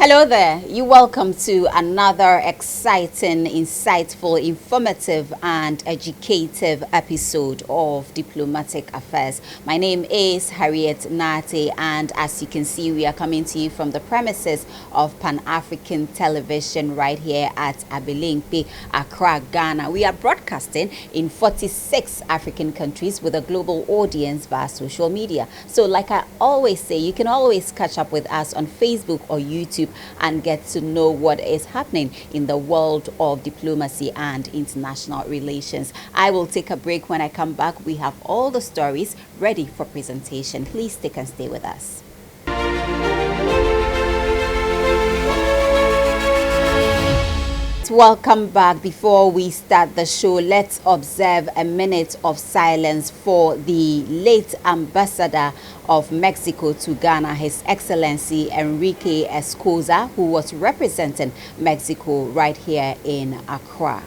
Hello there. You're welcome to another exciting, insightful, informative, and educative episode of Diplomatic Affairs. My name is Harriet Nate, and as you can see, we are coming to you from the premises of Pan-African Television right here at Abilimpi, Accra, Ghana. We are broadcasting in 46 African countries with a global audience via social media. So like I always say, you can always catch up with us on Facebook or YouTube and get to know what is happening in the world of diplomacy and international relations. I will take a break. When I come back, we have all the stories ready for presentation. Please stick and stay with us. Welcome back. Before we start the show, let's observe a minute of silence for the late ambassador of Mexico to Ghana, His Excellency Enrique Escoza, who was representing Mexico right here in Accra.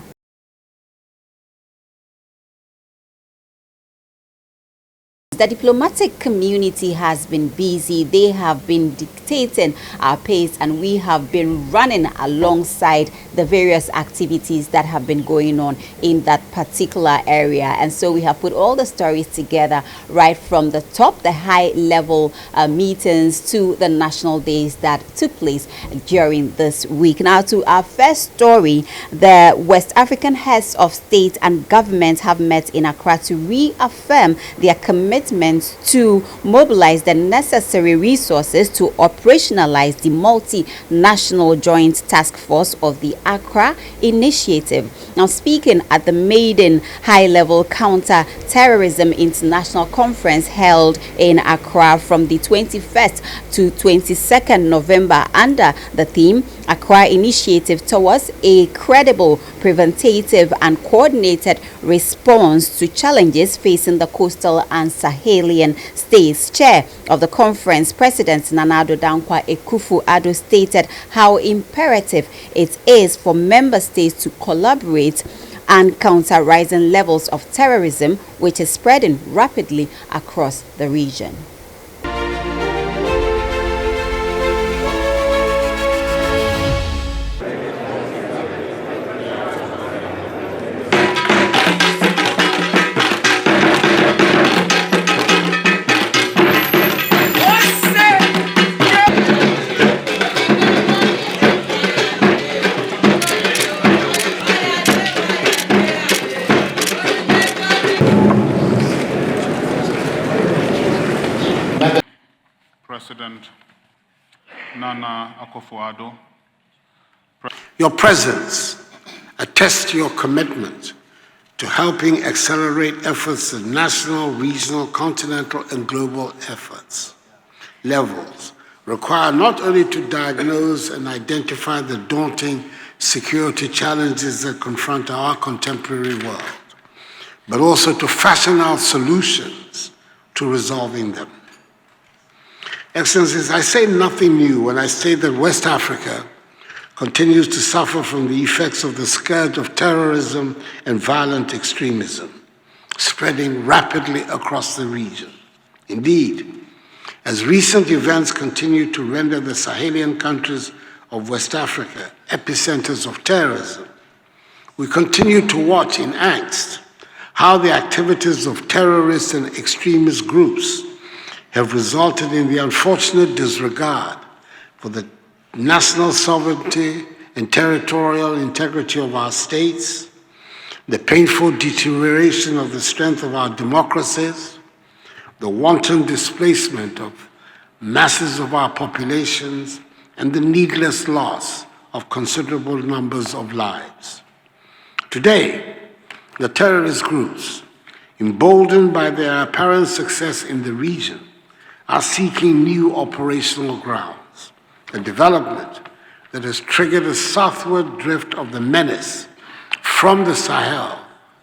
The diplomatic community has been busy. They have been dictating our pace, and we have been running alongside the various activities that have been going on in that particular area. And so we have put all the stories together right from the top, the high level meetings, to the national days that took place during this week. Now to our first story, the West African heads of state and government have met in Accra to reaffirm their commitment to mobilize the necessary resources to operationalize the multinational joint task force of the Accra Initiative. Now, speaking at the maiden high-level counter-terrorism international conference held in Accra from the 21st to 22nd November under the theme Accra Initiative towards a credible, preventative and coordinated response to challenges facing the coastal and Sahelian states. Chair of the conference, President Nana Addo Dankwa Akufo-Addo, stated how imperative it is for member states to collaborate and counter rising levels of terrorism, which is spreading rapidly across the region. President Nana Akufo-Addo. Your presence attests to your commitment to helping accelerate efforts at national, regional, continental, and global efforts. Levels require not only to diagnose and identify the daunting security challenges that confront our contemporary world, but also to fashion out solutions to resolving them. Excellencies, I say nothing new when I say that West Africa continues to suffer from the effects of the scourge of terrorism and violent extremism, spreading rapidly across the region. Indeed, as recent events continue to render the Sahelian countries of West Africa epicenters of terrorism, we continue to watch in angst how the activities of terrorist and extremist groups have resulted in the unfortunate disregard for the national sovereignty and territorial integrity of our states, the painful deterioration of the strength of our democracies, the wanton displacement of masses of our populations, and the needless loss of considerable numbers of lives. Today, the terrorist groups, emboldened by their apparent success in the region, are seeking new operational grounds, a development that has triggered a southward drift of the menace from the Sahel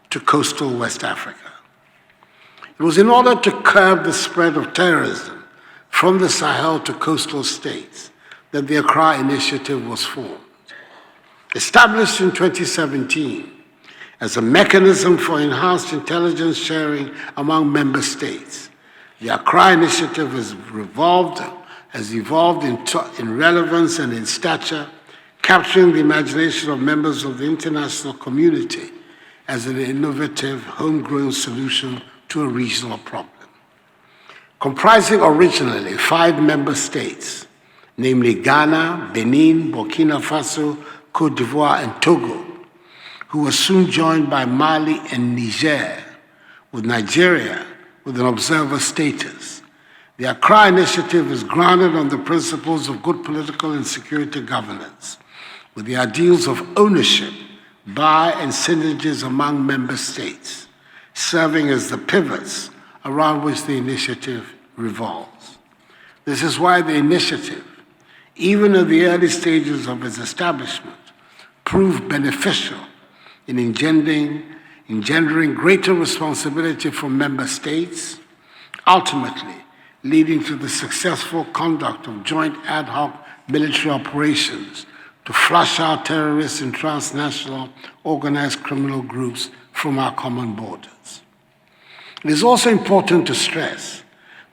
to coastal West Africa. It was in order to curb the spread of terrorism from the Sahel to coastal states that the Accra Initiative was formed. Established in 2017 as a mechanism for enhanced intelligence sharing among member states, the Accra Initiative has revolved has evolved in relevance and in stature, capturing the imagination of members of the international community as an innovative, homegrown solution to a regional problem. Comprising originally 5 member states, namely Ghana, Benin, Burkina Faso, Côte d'Ivoire, and Togo, who were soon joined by Mali and Niger, with Nigeria with an observer status. The Accra Initiative is grounded on the principles of good political and security governance, with the ideals of ownership by and synergies among member states, serving as the pivots around which the initiative revolves. This is why the initiative, even in the early stages of its establishment, proved beneficial in engendering greater responsibility for member states, ultimately leading to the successful conduct of joint ad hoc military operations to flush out terrorists and transnational organized criminal groups from our common borders. It is also important to stress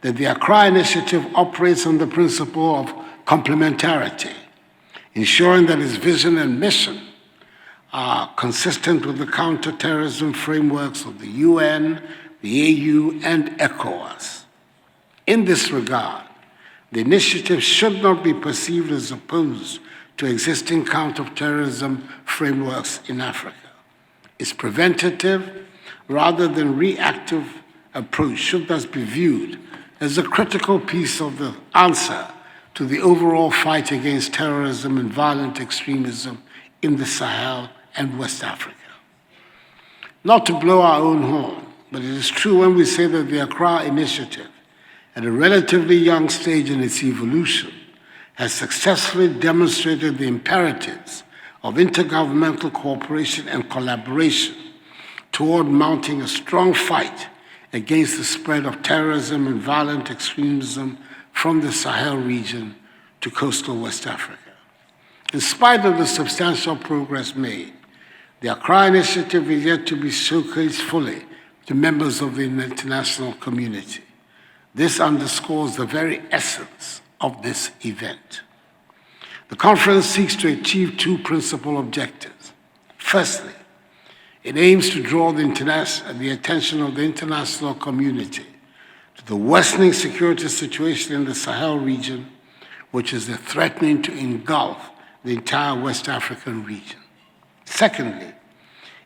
that the Accra Initiative operates on the principle of complementarity, ensuring that its vision and mission are consistent with the counterterrorism frameworks of the UN, the AU, and ECOWAS. In this regard, the initiative should not be perceived as opposed to existing counterterrorism frameworks in Africa. Its preventative rather than reactive approach should thus be viewed as a critical piece of the answer to the overall fight against terrorism and violent extremism in the Sahel and West Africa. Not to blow our own horn, but it is true when we say that the Accra Initiative, at a relatively young stage in its evolution, has successfully demonstrated the imperatives of intergovernmental cooperation and collaboration toward mounting a strong fight against the spread of terrorism and violent extremism from the Sahel region to coastal West Africa. In spite of the substantial progress made, the Accra Initiative is yet to be showcased fully to members of the international community. This underscores the very essence of this event. The conference seeks to achieve 2 principal objectives. Firstly, it aims to draw the attention of the international community to the worsening security situation in the Sahel region, which is threatening to engulf the entire West African region. Secondly,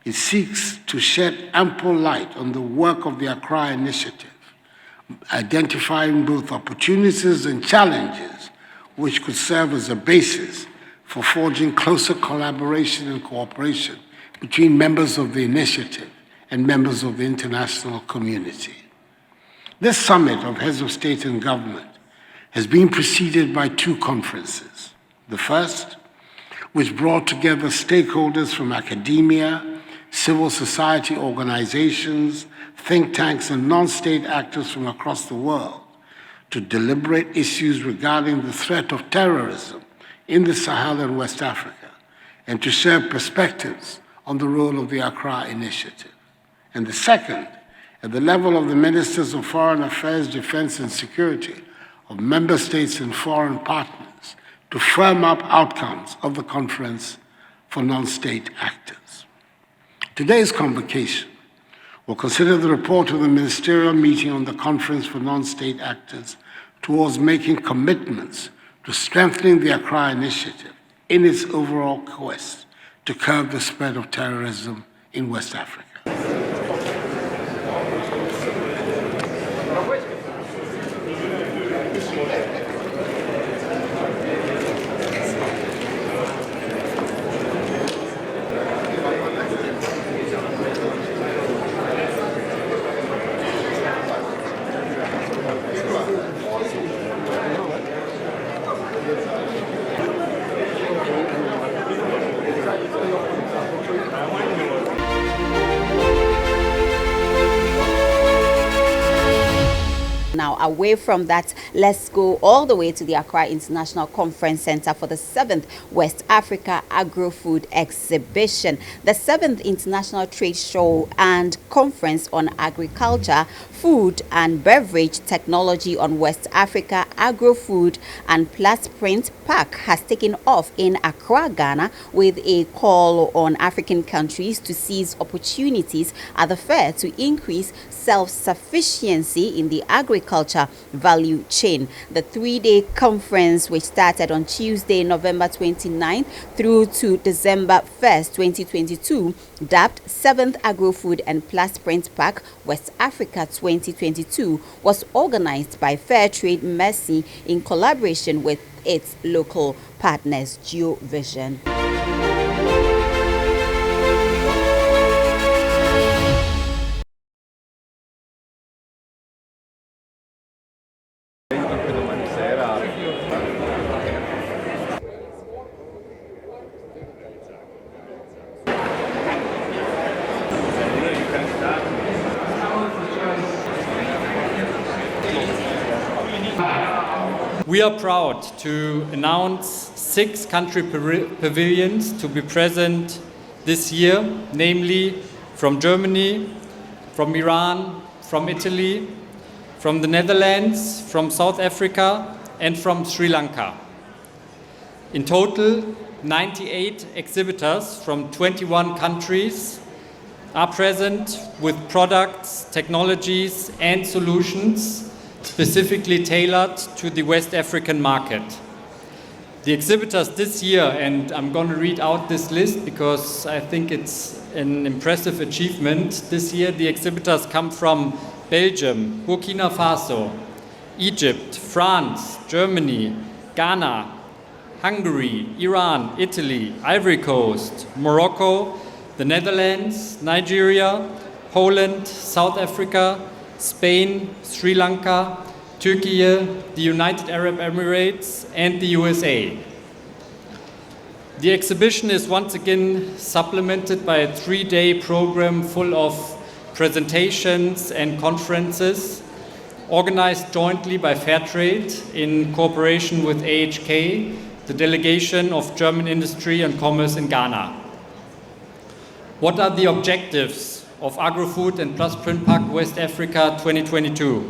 it seeks to shed ample light on the work of the Accra Initiative, identifying both opportunities and challenges which could serve as a basis for forging closer collaboration and cooperation between members of the initiative and members of the international community. This summit of heads of state and government has been preceded by 2 conferences. The first, which brought together stakeholders from academia, civil society organizations, think tanks, and non-state actors from across the world to deliberate issues regarding the threat of terrorism in the Sahel and West Africa, and to share perspectives on the role of the Accra Initiative. And the second, at the level of the Ministers of Foreign Affairs, Defense, and Security of member states and foreign partners to firm up outcomes of the conference for non-state actors. Today's convocation will consider the report of the ministerial meeting on the conference for non-state actors towards making commitments to strengthening the Accra Initiative in its overall quest to curb the spread of terrorism in West Africa. Now, away from that, let's go all the way to the Accra International Conference Center for the 7th West Africa Agrofood Exhibition. The 7th International Trade Show and Conference on Agriculture food and beverage technology on West Africa Agrofood and Plasprint Park has taken off in Accra, Ghana, with a call on African countries to seize opportunities at the fair to increase self-sufficiency in the agriculture value chain. The three-day conference, which started on Tuesday, November 29th through to December 1st, 2022, dubbed 7th Agrofood and Plasprint Park West Africa 2022, was organized by Fairtrade Mercy in collaboration with its local partners, GeoVision. We are proud to announce 6 country pavilions to be present this year, namely from Germany, from Iran, from Italy, from the Netherlands, from South Africa, and from Sri Lanka. In total, 98 exhibitors from 21 countries are present with products, technologies, and solutions specifically tailored to the West African market. The exhibitors this year, and I'm going to read out this list because I think it's an impressive achievement. This year the exhibitors come from Belgium, Burkina Faso, Egypt, France, Germany, Ghana, Hungary, Iran, Italy, Ivory Coast, Morocco, the Netherlands, Nigeria, Poland, South Africa, Spain, Sri Lanka, Turkey, the United Arab Emirates, and the USA. The exhibition is once again supplemented by a 3-day program full of presentations and conferences organized jointly by Fairtrade in cooperation with AHK, the delegation of German industry and commerce in Ghana. What are the objectives of Agrofood and Plasprint Park West Africa 2022.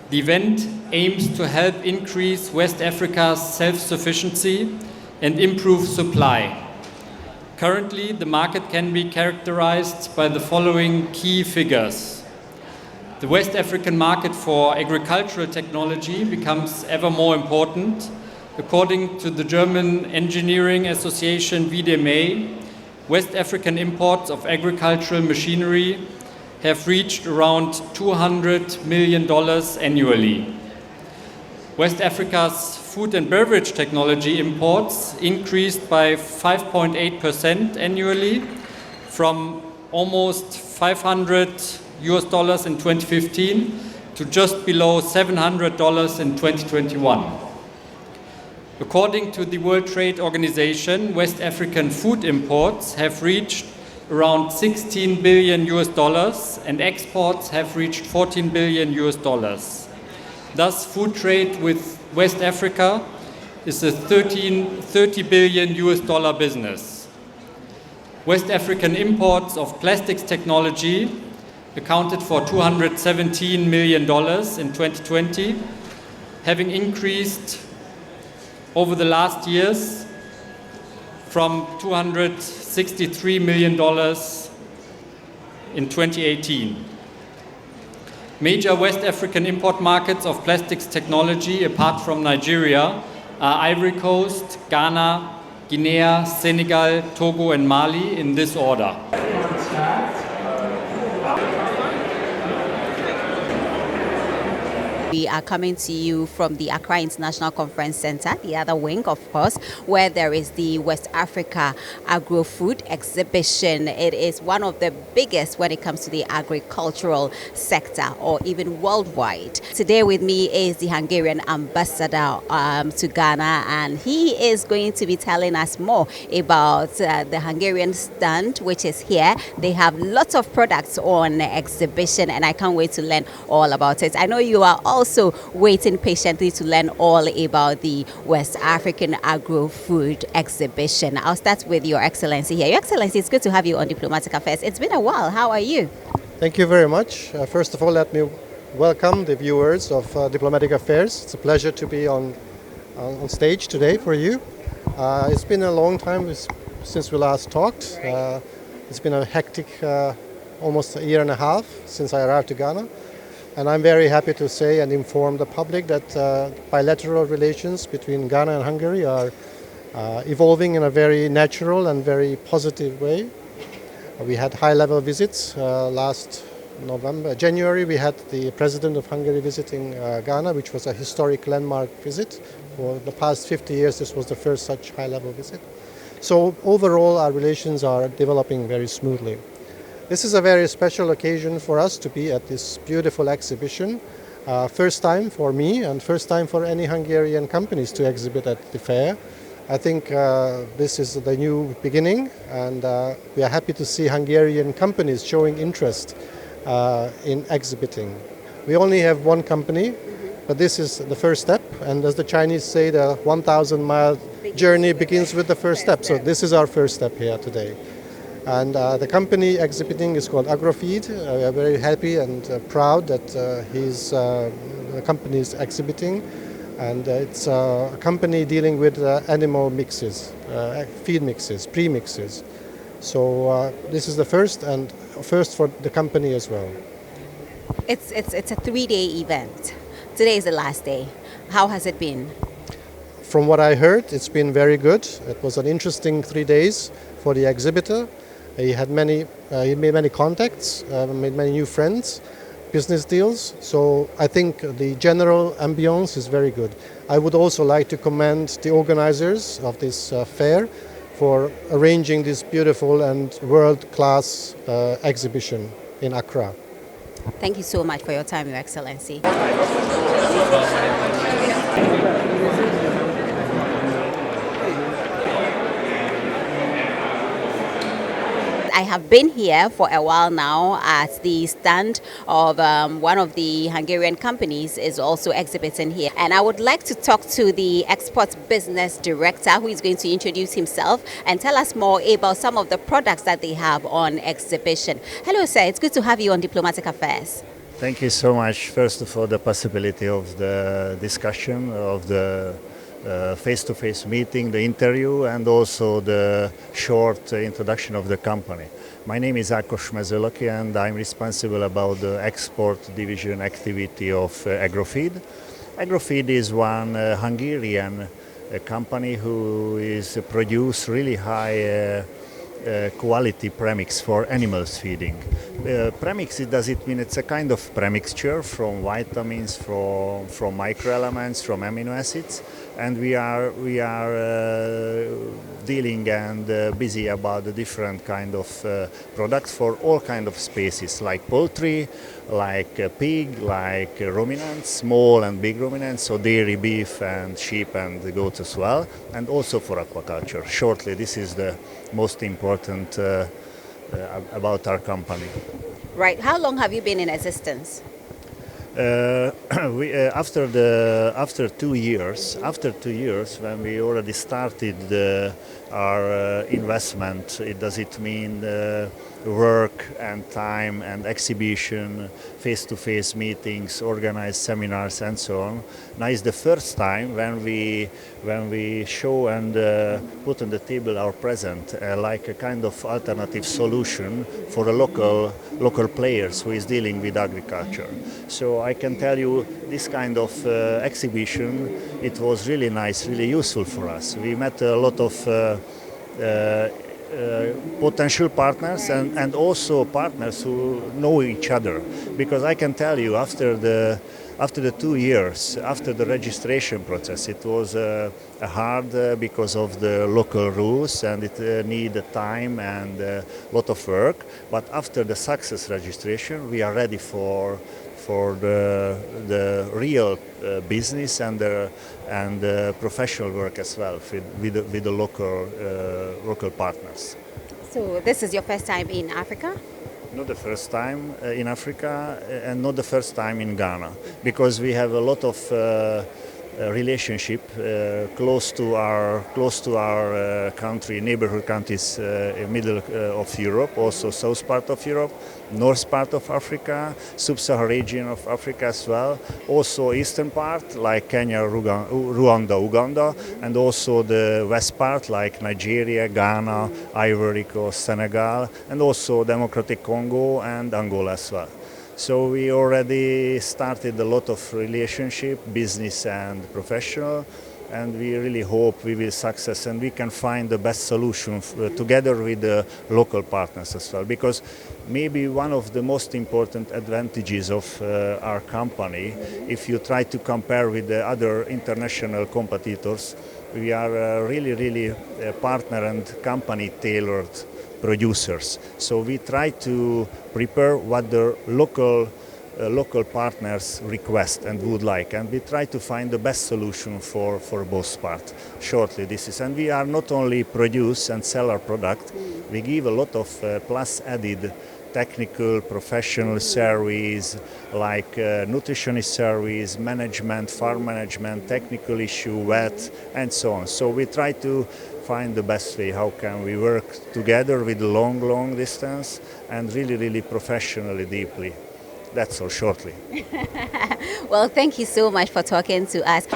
The event aims to help increase West Africa's self-sufficiency and improve supply. Currently, the market can be characterized by the following key figures. The West African market for agricultural technology becomes ever more important. According to the German Engineering Association VDMA, West African imports of agricultural machinery have reached around $200 million annually. West Africa's food and beverage technology imports increased by 5.8% annually from almost $500 in 2015 to just below $700 in 2021. According to the World Trade Organization, West African food imports have reached around $16 billion and exports have reached $14 billion. Thus, food trade with West Africa is a $30 billion business. West African imports of plastics technology accounted for $217 million in 2020, having increased over the last years from $263 million in 2018. Major West African import markets of plastics technology, apart from Nigeria, are Ivory Coast, Ghana, Guinea, Senegal, Togo, and Mali in this order. We are coming to you from the Accra International Conference Center, the other wing, of course, where there is the West Africa Agrofood Exhibition. It is one of the biggest when it comes to the agricultural sector or even worldwide. Today with me is the Hungarian ambassador to Ghana, and he is going to be telling us more about the Hungarian stand, which is here. They have lots of products on exhibition, and I can't wait to learn all about it. I know you are also waiting patiently to learn all about the West African Agrofood Exhibition. I'll start with Your Excellency here. Your Excellency, it's good to have you on Diplomatic Affairs. It's been a while. How are you? Thank you very much. First of all, let me welcome the viewers of Diplomatic Affairs. It's a pleasure to be on stage today for you. It's been a long time since we last talked. It's been a hectic, almost a year and a half since I arrived to Ghana. And I'm very happy to say and inform the public that bilateral relations between Ghana and Hungary are evolving in a very natural and very positive way. We had high-level visits last January. We had the President of Hungary visiting Ghana, which was a historic landmark visit. For the past 50 years, this was the first such high-level visit. So overall, our relations are developing very smoothly. This is a very special occasion for us to be at this beautiful exhibition. First time for me and first time for any Hungarian companies to exhibit at the fair. I think this is the new beginning, and we are happy to see Hungarian companies showing interest in exhibiting. We only have one company, but this is the first step, and as the Chinese say, the 1,000-mile journey begins with the first step. So this is our first step here today. And the company exhibiting is called Agrofeed. We are very happy and proud that the company is exhibiting. And it's a company dealing with animal mixes, feed mixes, pre-mixes. So this is the first for the company as well. It's a 3-day event. Today is the last day. How has it been? From what I heard, it's been very good. It was an interesting 3 days for the exhibitor. He made many contacts, made many new friends, business deals. So I think the general ambience is very good. I would also like to commend the organizers of this fair for arranging this beautiful and world-class exhibition in Accra. Thank you so much for your time, Your Excellency. I have been here for a while now at the stand of one of the Hungarian companies is also exhibiting here. And I would like to talk to the Export Business Director, who is going to introduce himself and tell us more about some of the products that they have on exhibition. Hello, sir. It's good to have you on Diplomatic Affairs. Thank you so much, first of all, the possibility of the discussion, of the face-to-face meeting, the interview, and also the short introduction of the company. My name is Ákos Mezőlaki, and I'm responsible about the export division activity of Agrofeed. Agrofeed is one Hungarian company who is produce really high quality premix for animals feeding. Premix, does it mean it's a kind of premixture from vitamins, from microelements, from amino acids, and we are dealing and busy about the different kind of products for all kind of species, like poultry, like pig, like ruminants, small and big ruminants, so dairy, beef and sheep and goats as well, and also for aquaculture. Shortly, this is the most important about our company. Right. How long have you been in existence? After 2 years, when we already started our investment, does it mean work and time and exhibition, face-to-face meetings, organized seminars and so on. Now is the first time when we show and put on the table our present like a kind of alternative solution for the local players who is dealing with agriculture. So I can tell you this kind of exhibition, it was really nice, really useful for us. We met a lot of potential partners and also partners who know each other, because I can tell you after the 2 years after the registration process, it was hard because of the local rules, and it needed time and a lot of work. But after the success registration, we are ready for the real business and the professional work as well with the local partners. So this is your first time in Africa? Not the first time in Africa and not the first time in Ghana, because we have a lot of relationship close to our country, neighborhood countries, middle of Europe, also south part of Europe, north part of Africa, sub-Saharan region of Africa as well, also eastern part like Kenya, Rwanda, Uganda, and also the west part like Nigeria, Ghana, Ivory Coast, Senegal, and also Democratic Congo and Angola as well. So we already started a lot of relationship, business and professional, and we really hope we will success and we can find the best solution together with the local partners as well. Because maybe one of the most important advantages of our company, if you try to compare with the other international competitors, we are really partner and company tailored producers. So we try to prepare what the local partners request and would like, and we try to find the best solution for both parts. Shortly, this is, and we are not only produce and sell our product, we give a lot of plus added technical, professional service like nutritionist service, management, farm management, technical issue, vet, and so on. So we try to find the best way how can we work together with long distance and really professionally, deeply. That's all shortly. Well, thank you so much for talking to us.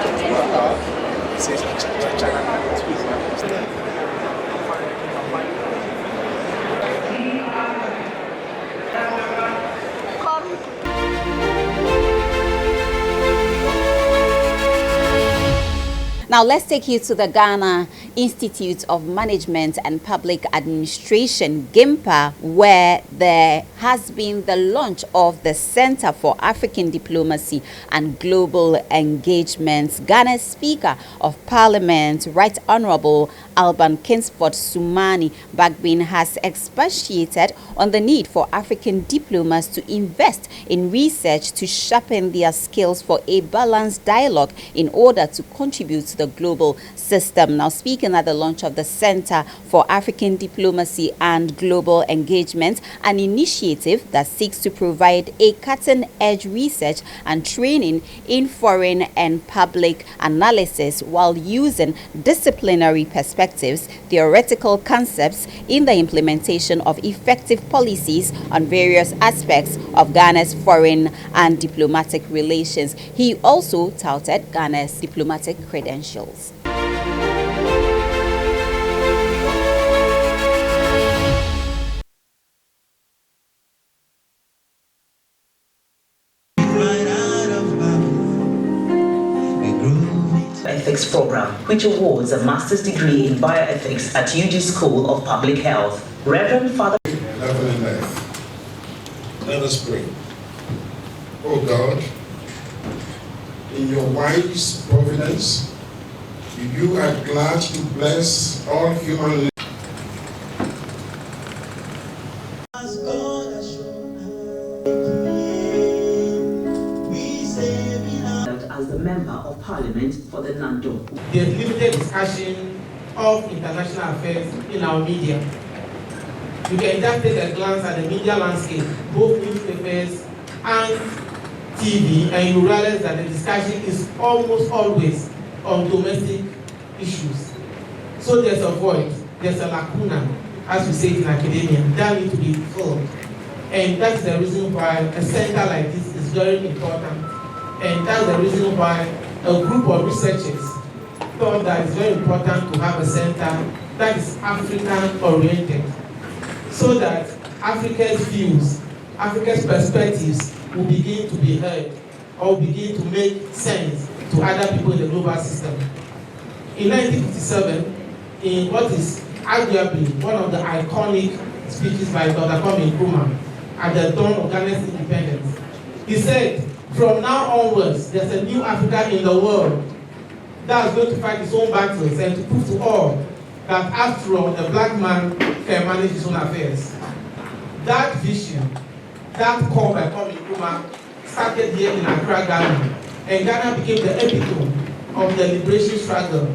Now let's take you to the Ghana Institute of Management and Public Administration, GIMPA, where there has been the launch of the Center for African Diplomacy and Global Engagements. Ghana's Speaker of Parliament, Right Honorable Alban Kingsford Sumani Bagbin, has expatiated on the need for African diplomats to invest in research to sharpen their skills for a balanced dialogue in order to contribute to the global system. Now, speaking at the launch of the Center for African Diplomacy and Global Engagement, an initiative that seeks to provide a cutting-edge research and training in foreign and public analysis while using disciplinary perspectives, theoretical concepts in the implementation of effective policies on various aspects of Ghana's foreign and diplomatic relations. He also touted Ghana's diplomatic credentials. Ethics program, which awards a master's degree in bioethics at UG School of Public Health. Reverend Father. Heaven and earth. Let us pray. Oh God, in your wise providence, you are glad to bless all human as the Member of Parliament for the Nando. There's limited discussion of international affairs in our media. You can just take a glance at the media landscape, both newspapers and TV, and you realize that the discussion is almost always on domestic issues. So there's a void, there's a lacuna, as we say in academia, that needs to be filled. And that's the reason why a center like this is very important. And that's the reason why a group of researchers thought that it's very important to have a center that is African-oriented, so that Africa's views, Africa's perspectives will begin to be heard or begin to make sense to other people in the global system. In 1957, in what is arguably one of the iconic speeches by Dr. Kwame Nkrumah at the dawn of Ghana's independence, he said, from now onwards, there's a new Africa in the world that's going to fight its own battles and to prove to all that after all, the black man can manage his own affairs. That vision, that call by Kwame Nkrumah started here in Accra, Ghana, and Ghana became the epitome of the liberation struggle,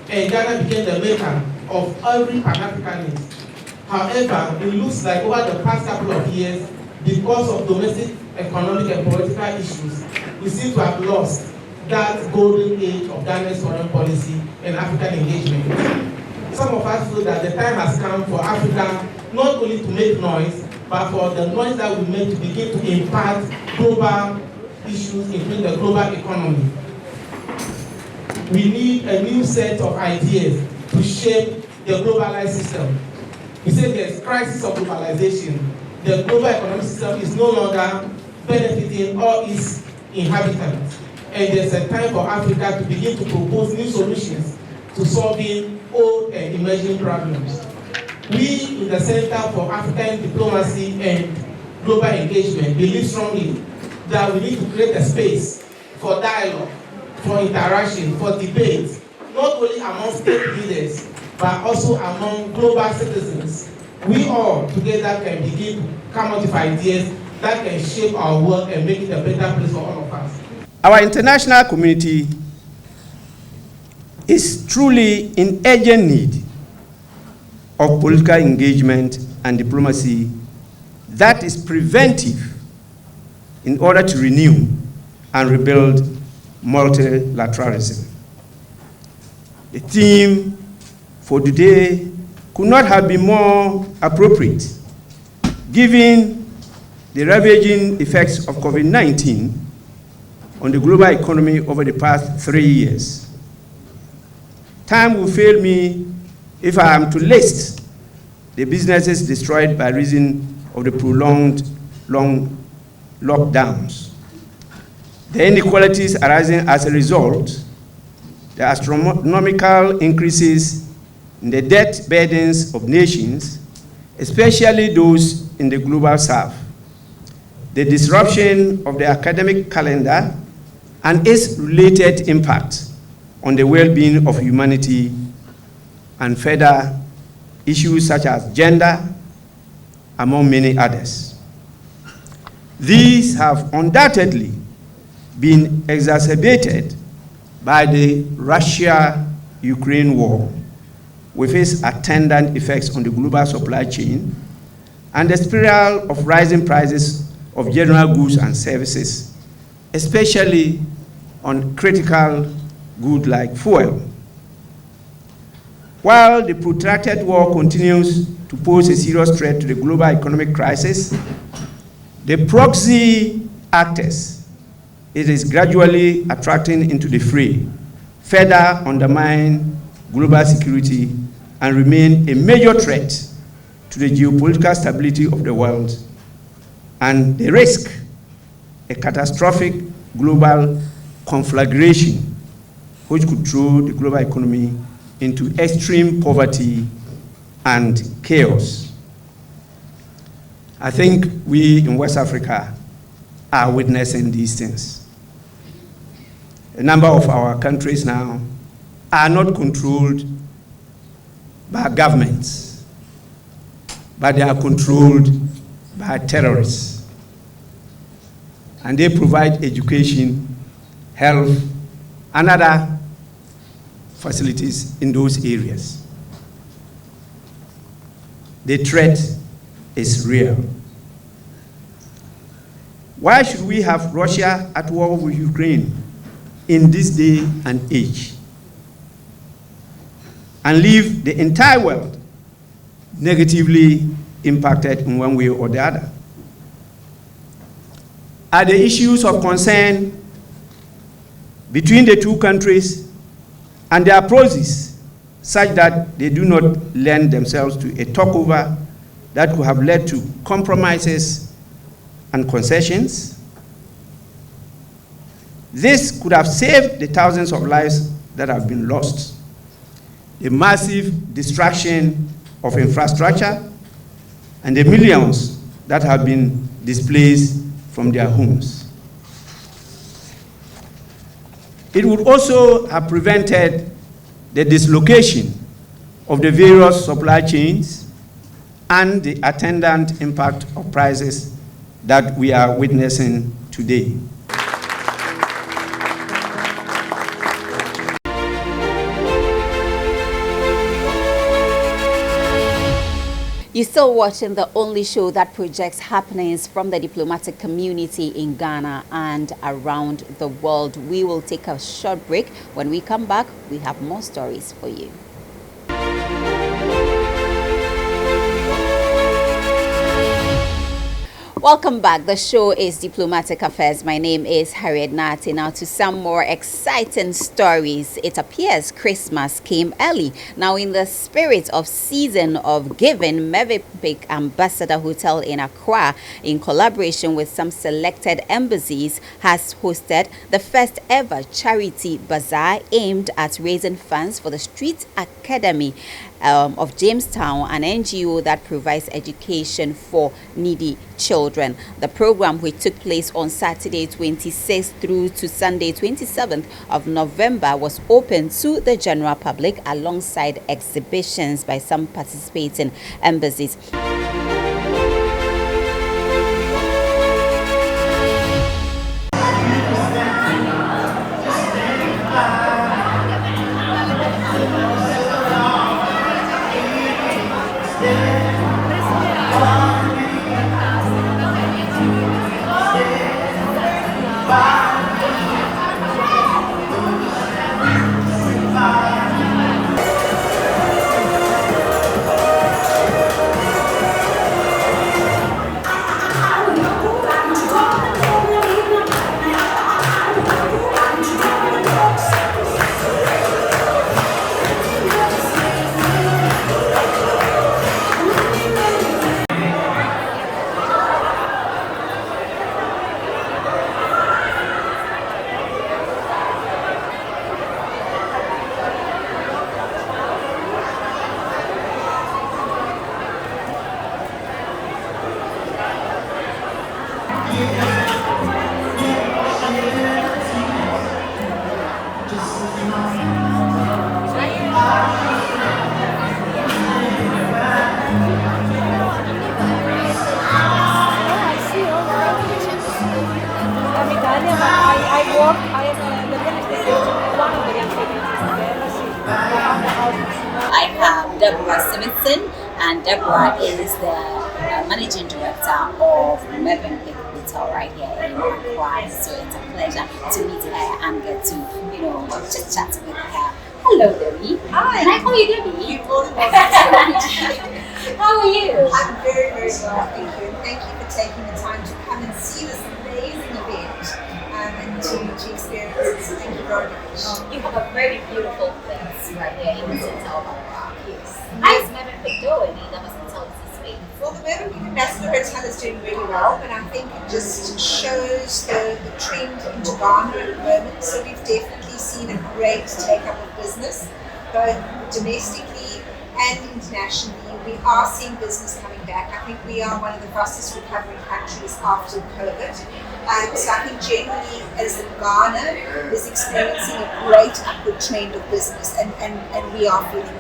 and Ghana became the maker of every Pan-Africanist. However, it looks like over the past couple of years, because of domestic, economic, and political issues, we seem to have lost that golden age of Ghana's foreign policy and African engagement. Some of us feel that the time has come for Africa not only to make noise, but for the noise that we make to begin to impact global issues, including the global economy. We need a new set of ideas to shape the globalized system. We say there's crisis of globalization. The global economic system is no longer benefiting all its inhabitants. And there's a time for Africa to begin to propose new solutions to solving old and emerging problems. We in the Center for African Diplomacy and Global Engagement believe strongly that we need to create a space for dialogue, for interaction, for debate, not only among state leaders, but also among global citizens. We all together can begin to come up with ideas that can shape our world and make it a better place for all of us. Our international community is truly in urgent need of political engagement and diplomacy that is preventive in order to renew and rebuild multilateralism. The theme for today could not have been more appropriate, given the ravaging effects of COVID-19 on the global economy over the past 3 years. Time will fail me if I am to list the businesses destroyed by reason of the prolonged long lockdowns, the inequalities arising as a result, the astronomical increases in the debt burdens of nations, especially those in the global south, the disruption of the academic calendar and its related impact on the well-being of humanity, and further issues such as gender, among many others. These have undoubtedly been exacerbated by the Russia-Ukraine war, with its attendant effects on the global supply chain, and the spiral of rising prices of general goods and services, especially on critical goods like fuel. While the protracted war continues to pose a serious threat to the global economic crisis, the proxy actors it is gradually attracting into the fray further undermine global security and remain a major threat to the geopolitical stability of the world, and they risk a catastrophic global conflagration which could throw the global economy into extreme poverty and chaos. I think we in West Africa are witnessing these things. A number of our countries now are not controlled by governments, but they are controlled by terrorists. And they provide education, health, and other facilities in those areas. The threat is real. Why should we have Russia at war with Ukraine in this day and age and leave the entire world negatively impacted in one way or the other? Are the issues of concern between the two countries and their approaches such that they do not lend themselves to a talkover that could have led to compromises and concessions? This could have saved the thousands of lives that have been lost, the massive destruction of infrastructure, and the millions that have been displaced from their homes. It would also have prevented the dislocation of the various supply chains and the attendant impact of prices that we are witnessing today. You're still watching the only show that projects happenings from the diplomatic community in Ghana and around the world. We will take a short break. When we come back, we have more stories for you. Welcome back. The show is Diplomatic Affairs. My name is Harriet Nati. Now to some more exciting stories. It appears Christmas came early. Now in the spirit of season of giving, Mevepik Ambassador Hotel in Accra, in collaboration with some selected embassies, has hosted the first ever charity bazaar aimed at raising funds for the Street Academy of Jamestown, an NGO that provides education for needy children. The program, which took place on Saturday 26th through to Sunday 27th of November, was open to the general public alongside exhibitions by some participating embassies. I have Deborah Simonson, and Deborah is the managing director of Mevepik Hotel right here in Accra. So it's a pleasure to meet her and get to, just chat with her. Hello, Debbie. Hi. Can I call you Debbie? You're more than welcome. How are you? I'm very, very well, thank you. And thank you for taking the time to come and see this amazing event and to experience it. So thank you very much. You have a very beautiful place right here in the center of Accra. Yes. How is Mevepik doing in the hospitality space? Well, the Mevepik Ambassador Hotel is doing really well, and I think it just shows the trend into Ghana at the moment. So we've definitely seen a great take-up of business, both domestically and internationally. We are seeing business coming back. I think we are one of the fastest recovering countries after COVID. So I think generally, as Ghana is experiencing a great upward trend of business, and we are feeling it.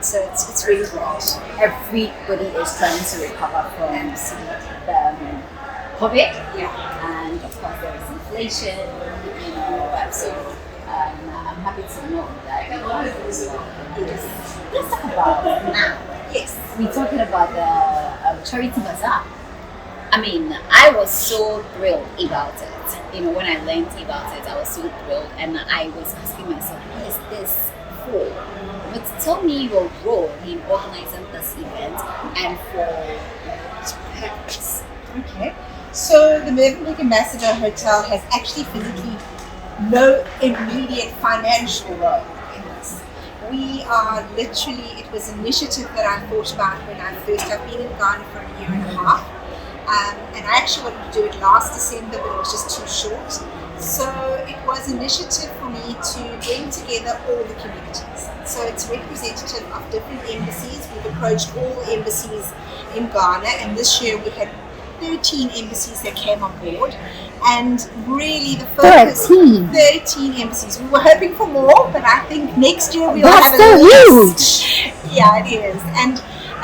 So it's really great. Everybody is trying to recover from the COVID. Yeah. And of course there is inflation, so I'm happy to know that yes. Let's talk about now. Yes. We're talking about the charity bazaar. I mean, I was so thrilled about it. When I learned about it, I was so thrilled, and I was asking myself, what is this for? But tell me your role in organizing this event and for what purpose. Okay. So the Mevepik Ambassador Hotel has actually physically no immediate financial role in this. We are literally, it was an initiative that I thought about when I've been in Ghana for a year and a half. And I actually wanted to do it last December, but it was just too short. So it was an initiative for me to bring together all the communities. So it's representative of different embassies. We've approached all the embassies in Ghana, and this year we had 13 embassies that came on board. And really the focus, 13 embassies. We were hoping for more, but I think next year we'll have a huge. Yeah, it is.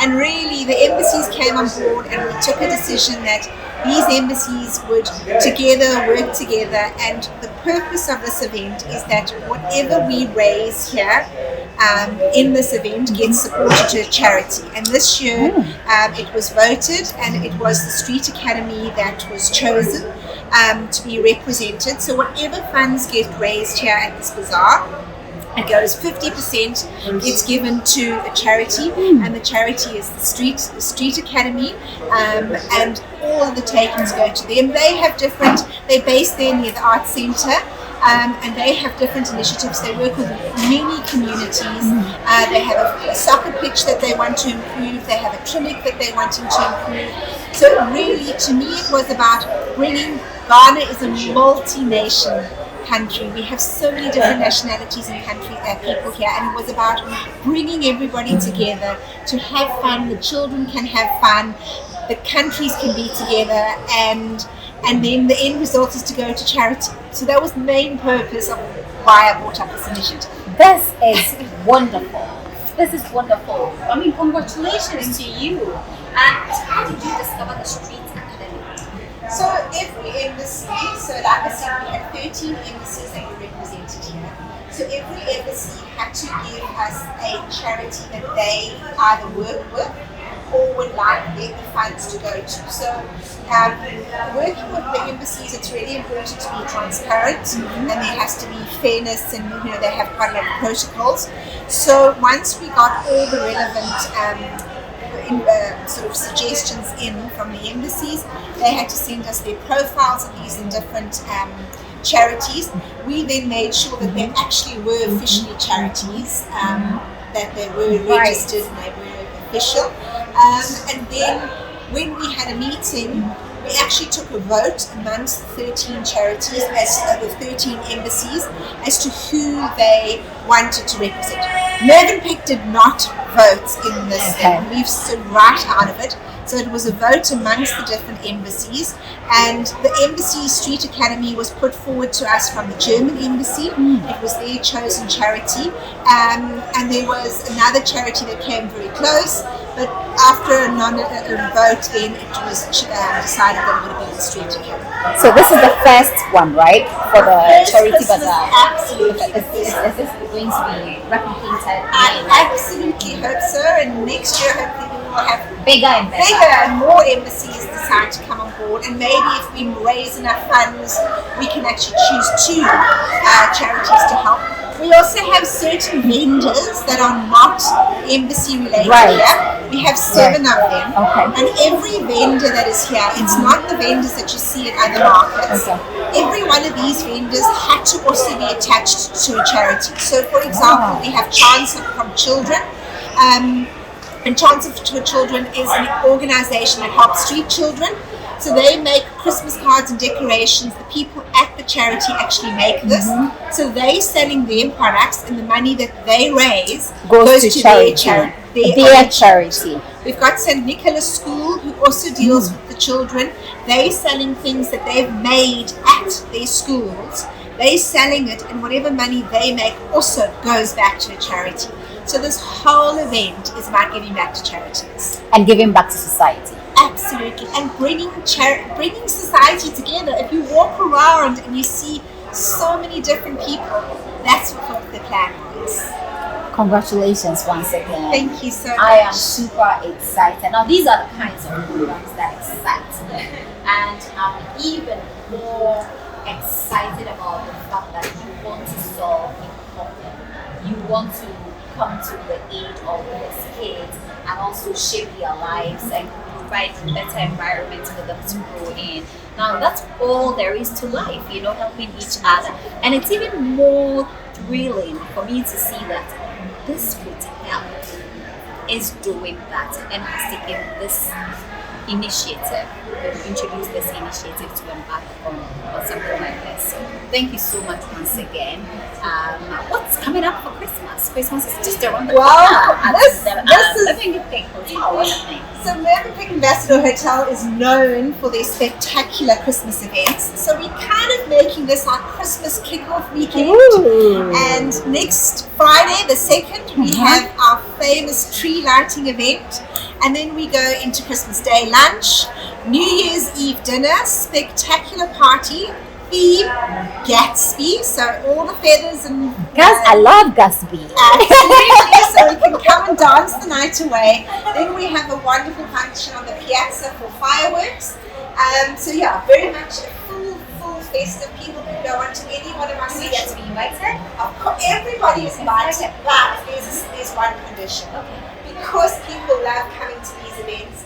And really the embassies came on board, and we took a decision that these embassies would work together, and the purpose of this event is that whatever we raise here in this event gets supported to a charity. And this year it was voted, and it was the Street Academy that was chosen to be represented. So whatever funds get raised here at this bazaar, it goes 50% gets given to a charity, and the charity is the Street Academy, and all of the takings go to them. They're based there near the Arts Centre, and they have different initiatives. They work with many communities. They have a soccer pitch that they want to improve. They have a clinic that they're wanting to improve. So really, to me, it was about bringing, Ghana is a multi-nation country. We have so many different nationalities and people here, and it was about bringing everybody together to have fun. The children can have fun, the countries can be together, and then the end result is to go to charity. So that was the main purpose of why I brought up this initiative. This is wonderful. This is wonderful. I mean, congratulations to you. And how did you discover the Street Academy? So every embassy, like I said, we had 13 embassies that were represented here. So every embassy had to give us a charity that they either work with or would like the funds to go to. So working with the embassies, it's really important to be transparent, and there has to be fairness, and they have quite a lot of protocols. So once we got all the relevant sort of suggestions in from the embassies, they had to send us their profiles of these in different charities. We then made sure that they actually were officially charities, that they were registered and they were official. And then when we had a meeting, we actually took a vote amongst the 13 charities, the 13 embassies, as to who they wanted to represent. Mervenpick did not vote in this thing. We've stood right out of it. So it was a vote amongst the different embassies, and the Embassy Street Academy was put forward to us from the German embassy. It was their chosen charity, and there was another charity that came very close, but after a vote, then it was decided that it would have been the Street Academy. So this is the first one, right, for the charity bazaar? Absolutely. Is this going to be replicated? I absolutely hope so, and next year hopefully we will have bigger and more embassies decide to come on board, and maybe if we raise enough funds, we can actually choose 2 charities to help. We also have certain vendors that are not embassy related here. We have 7 of them, and every vendor that is here, it's not the vendors that you see in other markets. Every one of these vendors had to also be attached to a charity. So for example, we have Chance from Children, and Chance for Children is an organization that helps street children. So they make Christmas cards and decorations. The people at the charity actually make this. So they're selling their products, and the money that they raise goes to their charity. We've got St. Nicholas School, who also deals with the children. They're selling things that they've made at their schools. They're selling it, and whatever money they make also goes back to a charity. So this whole event is about giving back to charities. And giving back to society. Absolutely. And bringing society together. If you walk around and you see so many different people, that's what the plan was. Congratulations once again. Thank you so much. I am super excited. Now these are the kinds of programs that excite me. And I'm even more excited about the fact that you want to solve a problem. You want to come to the aid of these kids and also shape their lives and provide a better environment for them to grow in. Now that's all there is to life, helping each other. And it's even more thrilling for me to see that this hotel is doing that and has taken this initiative, introduced this initiative to embark on something like this. So thank you so much once again. What's coming up for Christmas? Christmas is just around the corner. So Mervenpick Ambassador Hotel is known for their spectacular Christmas events. So we're kind of making this our Christmas kickoff weekend. And next Friday, the 2nd, we have our famous tree lighting event. And then we go into Christmas Day lunch, New Year's Eve dinner, spectacular party theme, Gatsby, so all the feathers and... I love Gatsby. Absolutely, so we can come and dance the night away. Then we have a wonderful function on the piazza for fireworks. So yeah, very much a full festive. People can go on to any one of our sessions. Be invited? Of course, everybody is invited, but there's one condition. Because people love coming to these events,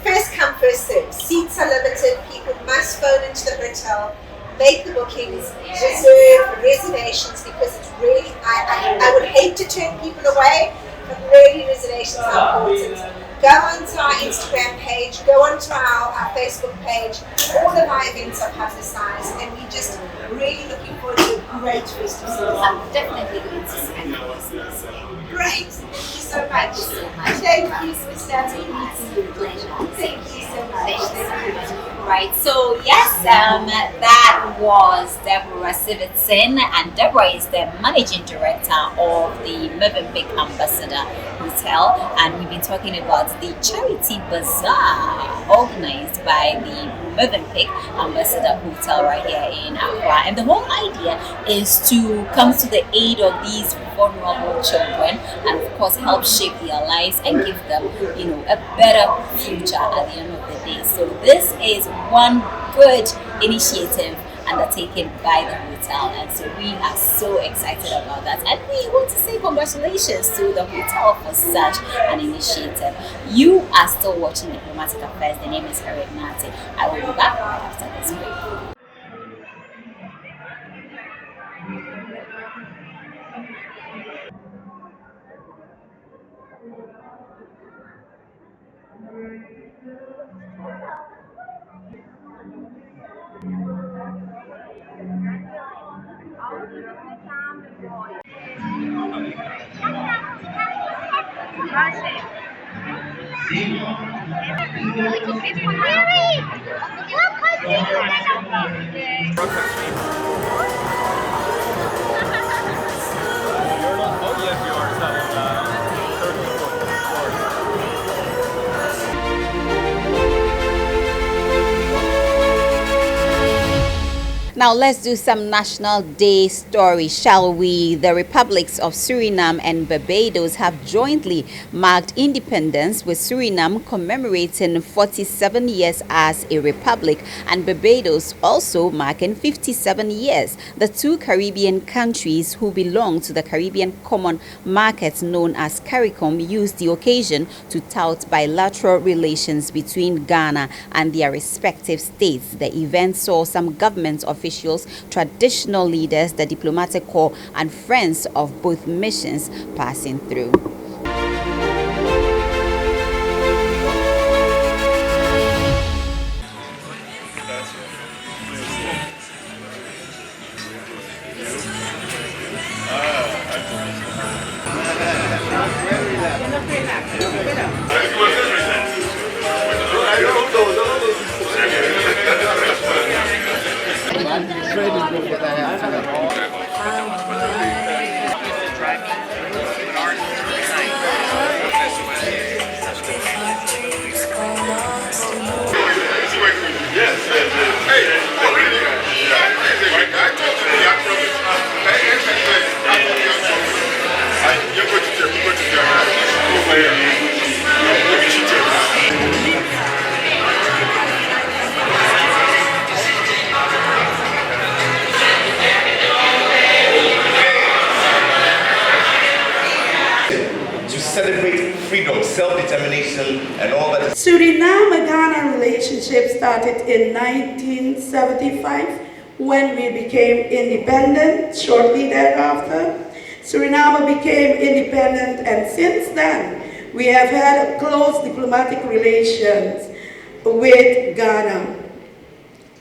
first come, first serve. Seats are limited. People must phone into the hotel, make the bookings, reserve reservations, because it's really, I would hate to turn people away, but really reservations are important. Go onto our Instagram page, go onto our Facebook page. All of our events are publicized, and we're just really looking forward to a great festive season. I'm definitely going to spend this. Great, thank you so much. Thank you, Sister. It's a pleasure. Thank you so much. Right, so yes, that was Deborah Sivitson, and Deborah is the managing director of the Movenpick Ambassador Hotel, and we've been talking about the charity bazaar organized by the Movenpick Ambassador Hotel right here in Accra. And the whole idea is to come to the aid of these vulnerable children and of course help shape their lives and give them, a better future at the end of the day. So this is one good initiative undertaken by the hotel, and so we are so excited about that, and we want to say congratulations to the hotel for such an initiative. You are still watching Diplomatic Affairs. The name is Eric Nati. I will be back right after this break. Now let's do some National Day story, shall we? The republics of Suriname and Barbados have jointly marked independence, with Suriname commemorating 47 years as a republic and Barbados also marking 57 years. The two Caribbean countries, who belong to the Caribbean Common Market known as CARICOM, used the occasion to tout bilateral relations between Ghana and their respective states. The event saw some government officials, traditional leaders, the diplomatic corps, and friends of both missions passing through. Celebrate freedom, self-determination, and all that. Suriname-Ghana relationship started in 1975 when we became independent. Shortly thereafter, Suriname became independent, and since then we have had close diplomatic relations with Ghana.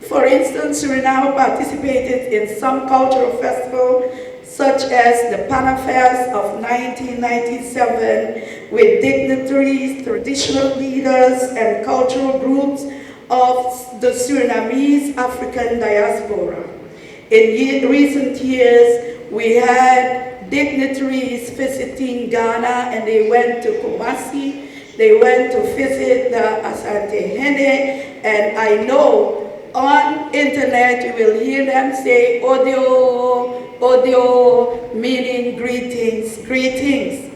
For instance, Suriname participated in some cultural festivals such as the Pan Affairs of 1997 with dignitaries, traditional leaders, and cultural groups of the Surinamese African diaspora. In recent years, we had dignitaries visiting Ghana, and they went to Kumasi, they went to visit the Asante Hene, and I know on internet, you will hear them say Odio, Odio, meaning greetings, greetings.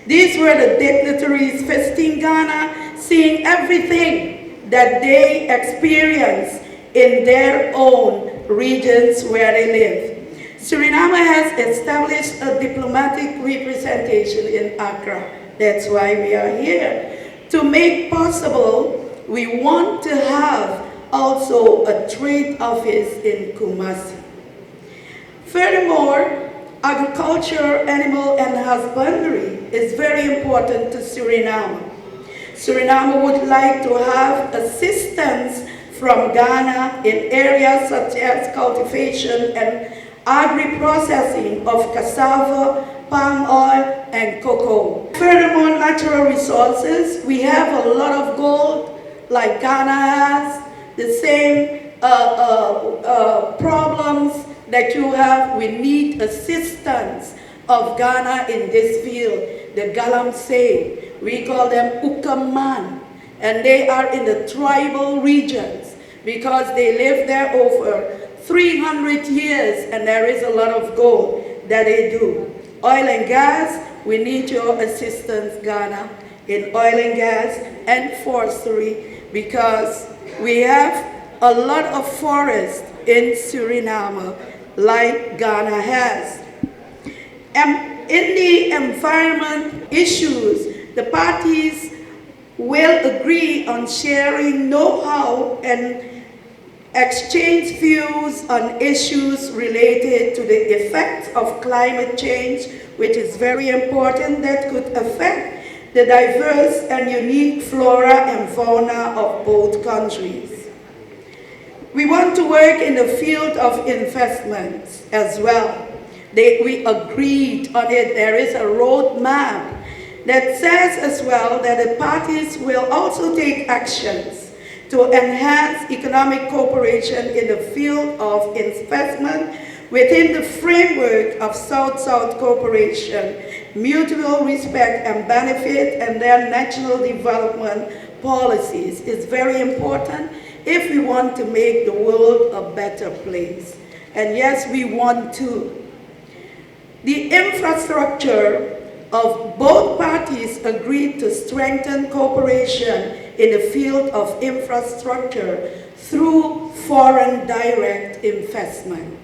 These were the dignitaries visiting Ghana, seeing everything that they experience in their own regions where they live. Suriname has established a diplomatic representation in Accra. That's why we are here. To make possible, we want to have also a trade office in Kumasi. Furthermore, agriculture, animal and husbandry is very important to Suriname. Suriname would like to have assistance from Ghana in areas such as cultivation and agri-processing of cassava, palm oil, and cocoa. Furthermore, natural resources, we have a lot of gold, like Ghana has, the same problems that you have. We need assistance of Ghana in this field. The Galamsey, we call them Ukaman, and they are in the tribal regions because they live there over 300 years, and there is a lot of gold that they do. Oil and gas, we need your assistance, Ghana, in oil and gas and forestry, because we have a lot of forest in Suriname, like Ghana has. And in the environment issues, the parties will agree on sharing know-how and exchange views on issues related to the effects of climate change, which is very important, that could affect the diverse and unique flora and fauna of both countries. We want to work in the field of investments as well. We agreed on it. There is a roadmap that says as well that the parties will also take actions to enhance economic cooperation in the field of investment within the framework of South-South cooperation, mutual respect and benefit, and their national development policies is very important if we want to make the world a better place. And yes, we want to. The infrastructure of both parties agreed to strengthen cooperation in the field of infrastructure through foreign direct investment.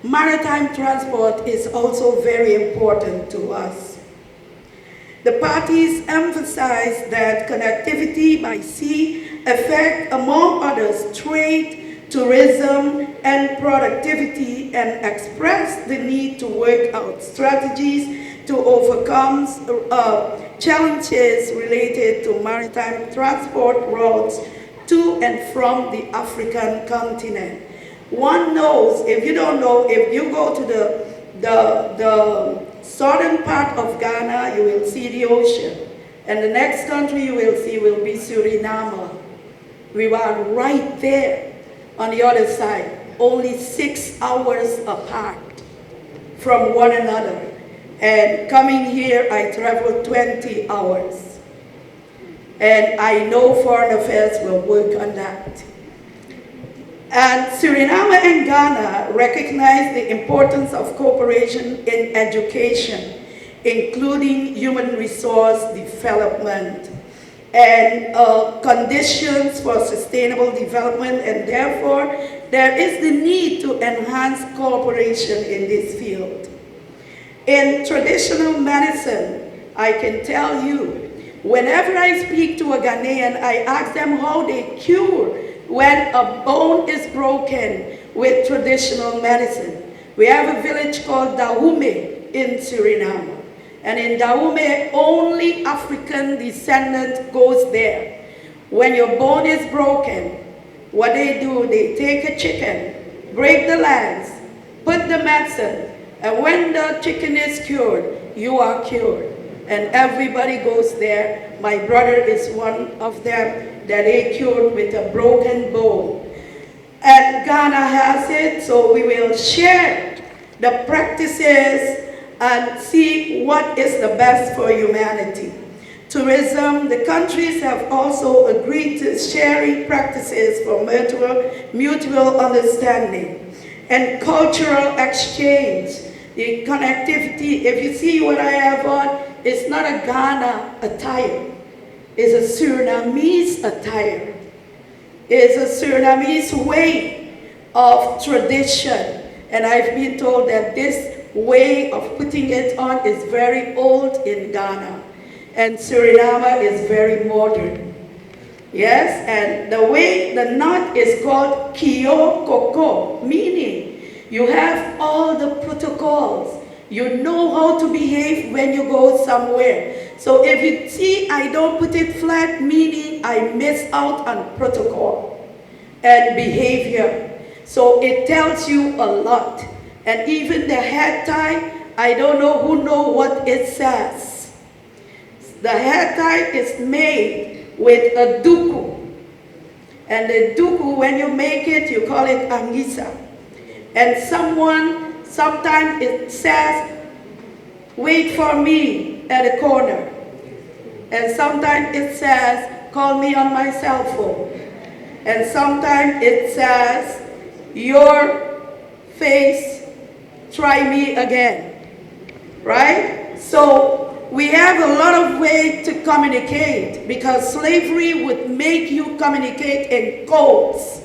Maritime transport is also very important to us. The parties emphasize that connectivity by sea affects, among others, trade, tourism, and productivity, and express the need to work out strategies to overcome challenges related to maritime transport routes to and from the African continent. One knows, if you don't know, if you go to the southern part of Ghana, you will see the ocean. And the next country you will see will be Suriname. We are right there on the other side, only 6 hours apart from one another. And coming here, I traveled 20 hours. And I know Foreign Affairs will work on that. And Suriname and Ghana recognize the importance of cooperation in education, including human resource development and conditions for sustainable development, and therefore there is the need to enhance cooperation in this field. In traditional medicine, I can tell you, whenever I speak to a Ghanaian, I ask them how they cure when a bone is broken with traditional medicine. We have a village called Dahomey in Suriname. And in Dahomey, only African descendant goes there. When your bone is broken, what they do, they take a chicken, break the legs, put the medicine, and when the chicken is cured, you are cured. And everybody goes there. My brother is one of them that they cured with a broken bone. And Ghana has it, so we will share the practices and see what is the best for humanity. Tourism, the countries have also agreed to sharing practices for mutual understanding and cultural exchange. The connectivity, if you see what I have on, it's not a Ghana attire, it's a Surinamese attire. It's a Surinamese way of tradition. And I've been told that this way of putting it on is very old in Ghana. And Suriname is very modern. Yes, and the way the knot is called Kio Koko, meaning you have all the protocols. You know how to behave when you go somewhere. So if you see I don't put it flat, meaning I miss out on protocol and behavior. So it tells you a lot. And even the head tie, I don't know who know what it says. The head tie is made with a duku. And the duku, when you make it, you call it angisa. And sometimes it says, wait for me at the corner. And sometimes it says, call me on my cell phone. And sometimes it says, your face, try me again. Right? So we have a lot of ways to communicate because slavery would make you communicate in codes.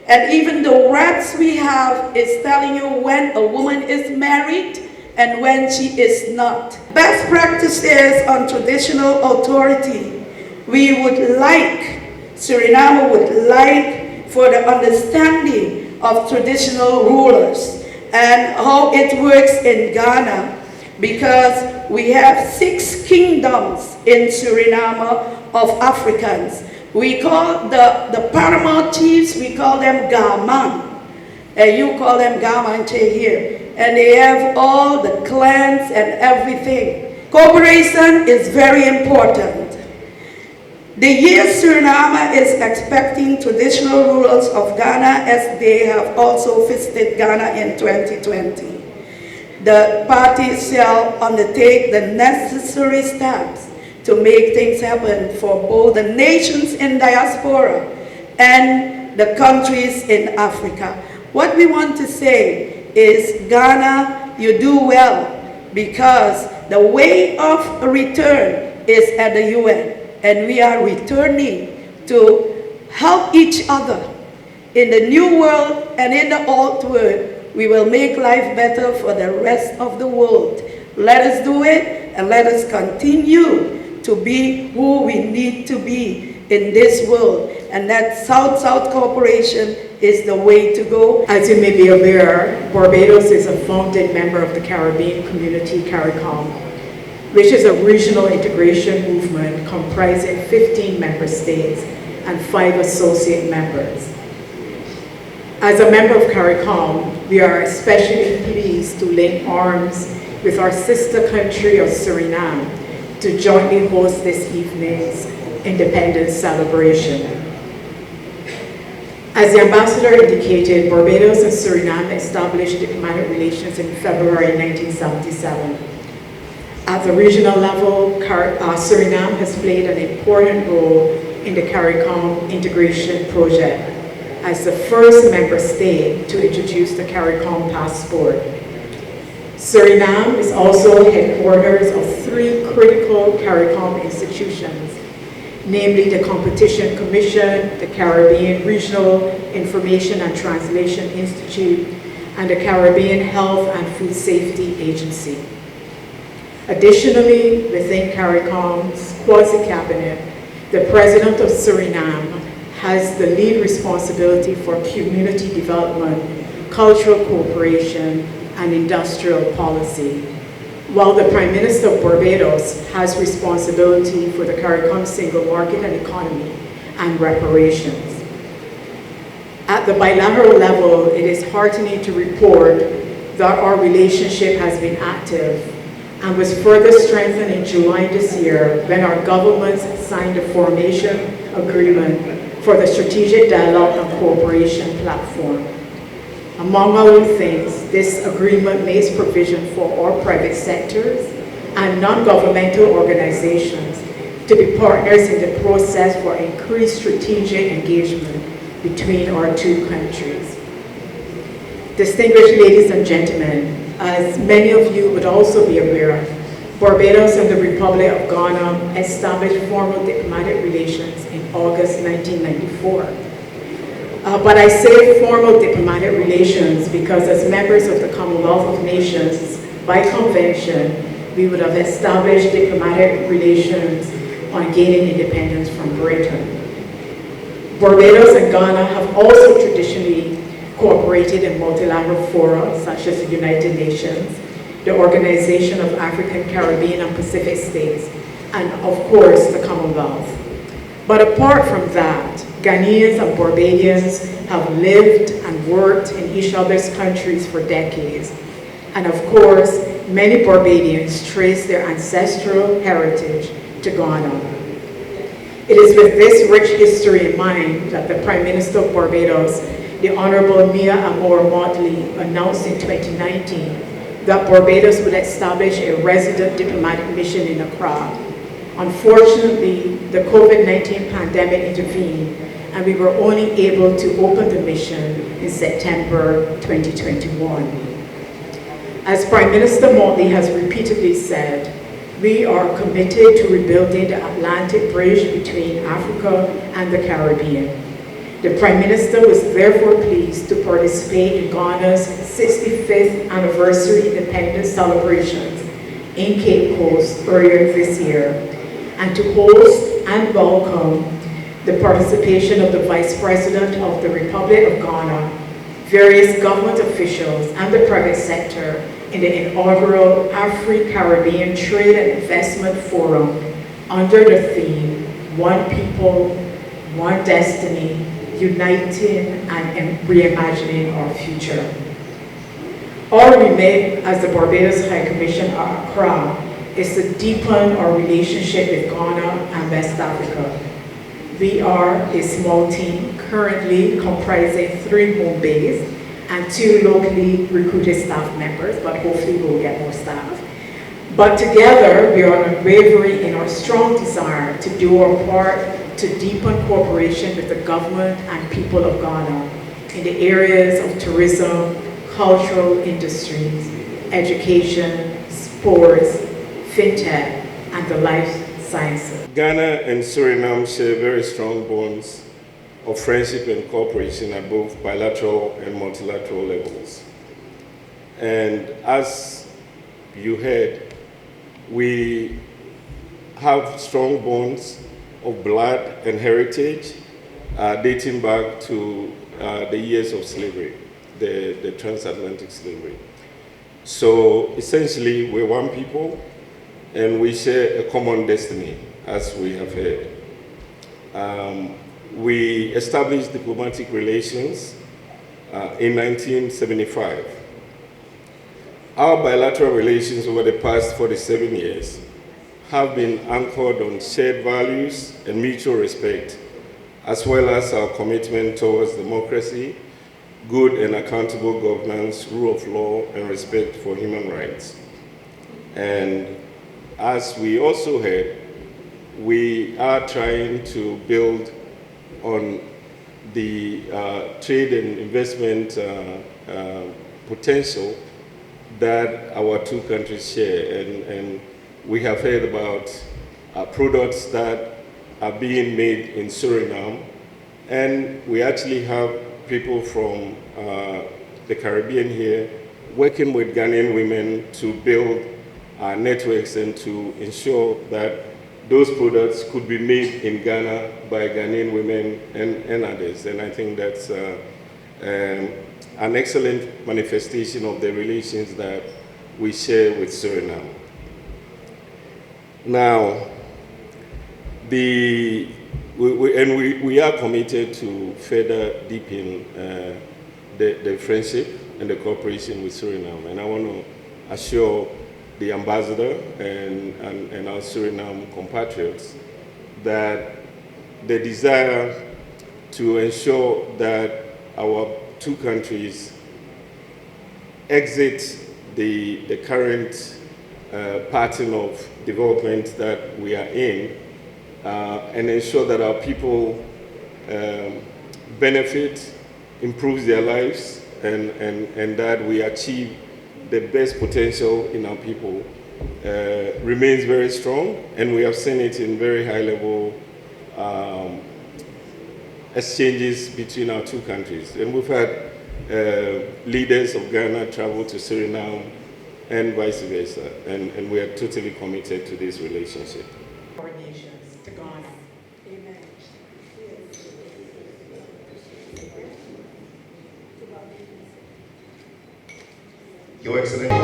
And even the reps we have is telling you when a woman is married and when she is not. Best practices on traditional authority. We would like, Suriname would like for the understanding of traditional rulers and how it works in Ghana, because we have 6 kingdoms in Suriname of Africans. We call the paramount chiefs, we call them Gaman. And you call them Gamante here. And they have all the clans and everything. Cooperation is very important. The year Suriname is expecting traditional rulers of Ghana as they have also visited Ghana in 2020. The parties shall undertake the necessary steps to make things happen for both the nations in diaspora and the countries in Africa. What we want to say is, Ghana, you do well, because the way of return is at the UN, and we are returning to help each other. In the new world and in the old world, we will make life better for the rest of the world. Let us do it, and let us continue to be who we need to be in this world. And that South-South cooperation is the way to go. As you may be aware, Barbados is a founding member of the Caribbean Community, CARICOM, which is a regional integration movement comprising 15 member states and 5 associate members. As a member of CARICOM, we are especially pleased to link arms with our sister country of Suriname to jointly host this evening's independence celebration. As the ambassador indicated, Barbados and Suriname established diplomatic relations in February 1977. At the regional level, Suriname has played an important role in the CARICOM integration project as the first member state to introduce the CARICOM passport. Suriname is also headquarters of 3 critical CARICOM institutions, namely the Competition Commission, the Caribbean Regional Information and Translation Institute, and the Caribbean Health and Food Safety Agency. Additionally, within CARICOM's quasi-cabinet, the President of Suriname has the lead responsibility for community development, cultural cooperation, and industrial policy, while the Prime Minister of Barbados has responsibility for the CARICOM single market and economy and reparations. At the bilateral level, it is heartening to report that our relationship has been active and was further strengthened in July this year when our governments signed a formation agreement for the Strategic Dialogue and Cooperation Platform. Among other things, this agreement makes provision for all private sectors and non-governmental organizations to be partners in the process for increased strategic engagement between our two countries. Distinguished ladies and gentlemen, as many of you would also be aware, Barbados and the Republic of Ghana established formal diplomatic relations in August 1994. But I say formal diplomatic relations because as members of the Commonwealth of Nations, by convention, we would have established diplomatic relations on gaining independence from Britain. Barbados and Ghana have also traditionally cooperated in multilateral fora such as the United Nations, the Organization of African, Caribbean, and Pacific States, and of course the Commonwealth. But apart from that, Ghanaians and Barbadians have lived and worked in each other's countries for decades. And of course, many Barbadians trace their ancestral heritage to Ghana. It is with this rich history in mind that the Prime Minister of Barbados, the Honorable Mia Amor Motley, announced in 2019 that Barbados would establish a resident diplomatic mission in Accra. Unfortunately, the COVID-19 pandemic intervened, and we were only able to open the mission in September 2021. As Prime Minister Motley has repeatedly said, we are committed to rebuilding the Atlantic Bridge between Africa and the Caribbean. The Prime Minister was therefore pleased to participate in Ghana's 65th anniversary independence celebrations in Cape Coast earlier this year, and to host and welcome the participation of the Vice President of the Republic of Ghana, various government officials, and the private sector in the inaugural Afro-Caribbean Trade and Investment Forum under the theme, One People, One Destiny, Uniting and Reimagining Our Future. Our remit as the Barbados High Commission at Accra is to deepen our relationship with Ghana and West Africa. We are a small team currently comprising 3 home-based and 2 locally recruited staff members, but hopefully we'll get more staff. But together, we are unwavering in our strong desire to do our part to deepen cooperation with the government and people of Ghana in the areas of tourism, cultural industries, education, sports, fintech, and the life sciences. Ghana and Suriname share very strong bonds of friendship and cooperation at both bilateral and multilateral levels. And as you heard, we have strong bonds of blood and heritage dating back to the years of slavery, the transatlantic slavery. So essentially, we're one people and we share a common destiny, as we have heard. We established diplomatic relations in 1975. Our bilateral relations over the past 47 years have been anchored on shared values and mutual respect, as well as our commitment towards democracy, good and accountable governance, rule of law, and respect for human rights. And as we also heard, we are trying to build on the trade and investment potential that our two countries share. And we have heard about products that are being made in Suriname. And we actually have people from the Caribbean here working with Ghanaian women to build networks and to ensure that those products could be made in Ghana by Ghanaian women and others. And I think that's an excellent manifestation of the relations that we share with Suriname. Now, we are committed to further deepen the friendship and the cooperation with Suriname. And I want to assure the ambassador and our Suriname compatriots that the desire to ensure that our two countries exit the current pattern of development that we are in and ensure that our people benefit, improves their lives, and that we achieve the best potential in our people remains very strong, and we have seen it in very high-level exchanges between our two countries. And we've had leaders of Ghana travel to Suriname and vice versa, and we are totally committed to this relationship. To Ghana. Amen. Your Excellency.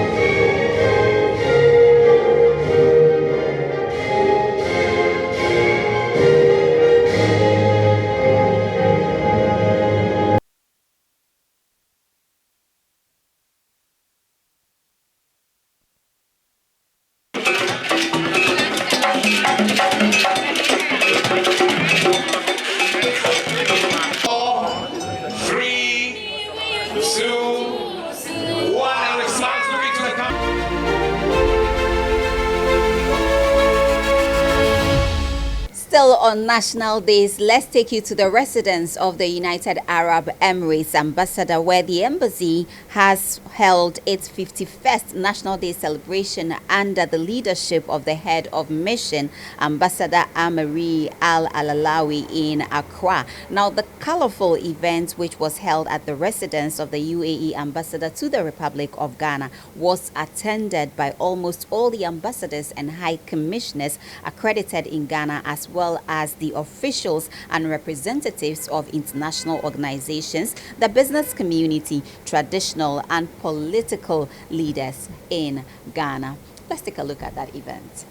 Still on National Days, let's take you to the residence of the United Arab Emirates Ambassador, where the embassy has held its 51st National Day celebration under the leadership of the head of mission, Ambassador Amari Al-Alalawi in Accra. Now, the colorful event, which was held at the residence of the UAE Ambassador to the Republic of Ghana, was attended by almost all the ambassadors and high commissioners accredited in Ghana, as well as the officials and representatives of international organizations, the business community, traditional and political leaders in Ghana. Let's take a look at that event.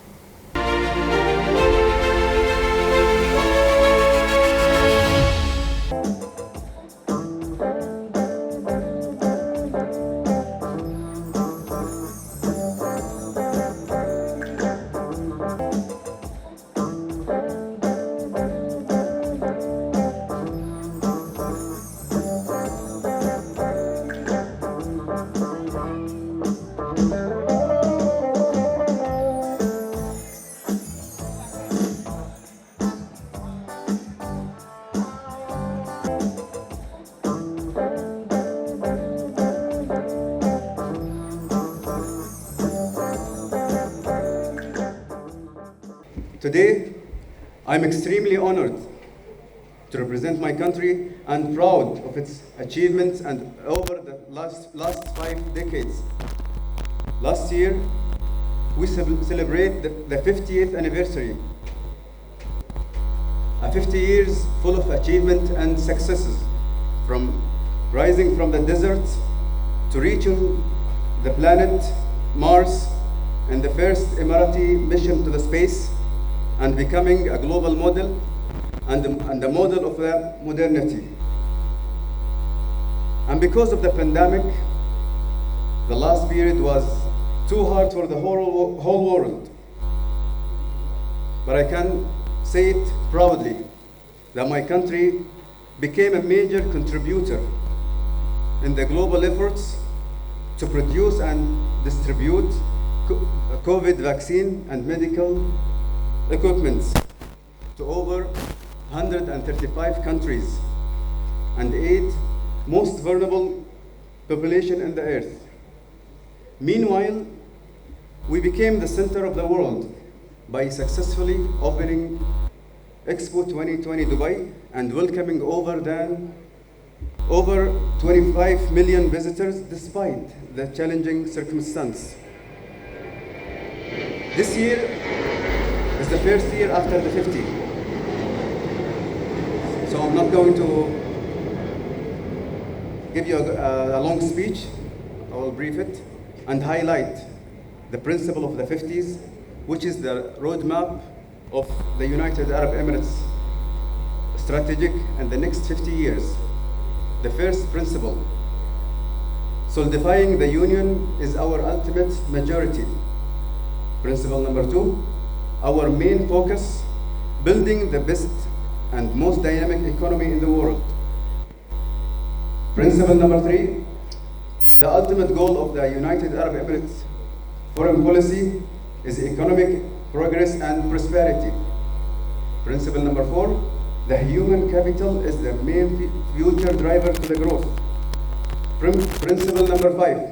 Today, I'm extremely honored to represent my country and proud of its achievements and over the last 5 decades. Last year, we celebrate the 50th anniversary. 50 years full of achievement and successes, from rising from the deserts to reaching the planet Mars and the first Emirati mission to the space, and becoming a global model and a model of modernity. And because of the pandemic, the last period was too hard for the whole world. But I can say it proudly that my country became a major contributor in the global efforts to produce and distribute COVID vaccine and medical equipments to over 135 countries and 8 most vulnerable population in the earth. Meanwhile, we became the center of the world by successfully opening Expo 2020 Dubai and welcoming over 25 million visitors despite the challenging circumstance. This year is the first year after the 50. So I'm not going to give you a long speech. I will brief it and highlight the principle of the 50s, which is the roadmap of the United Arab Emirates strategic and the next 50 years. The first principle, solidifying the union is our ultimate majority. Principle number 2, our main focus, building the best and most dynamic economy in the world. Principle number 3, the ultimate goal of the United Arab Emirates foreign policy is economic progress and prosperity. Principle number 4, the human capital is the main future driver to the growth. Principle number 5,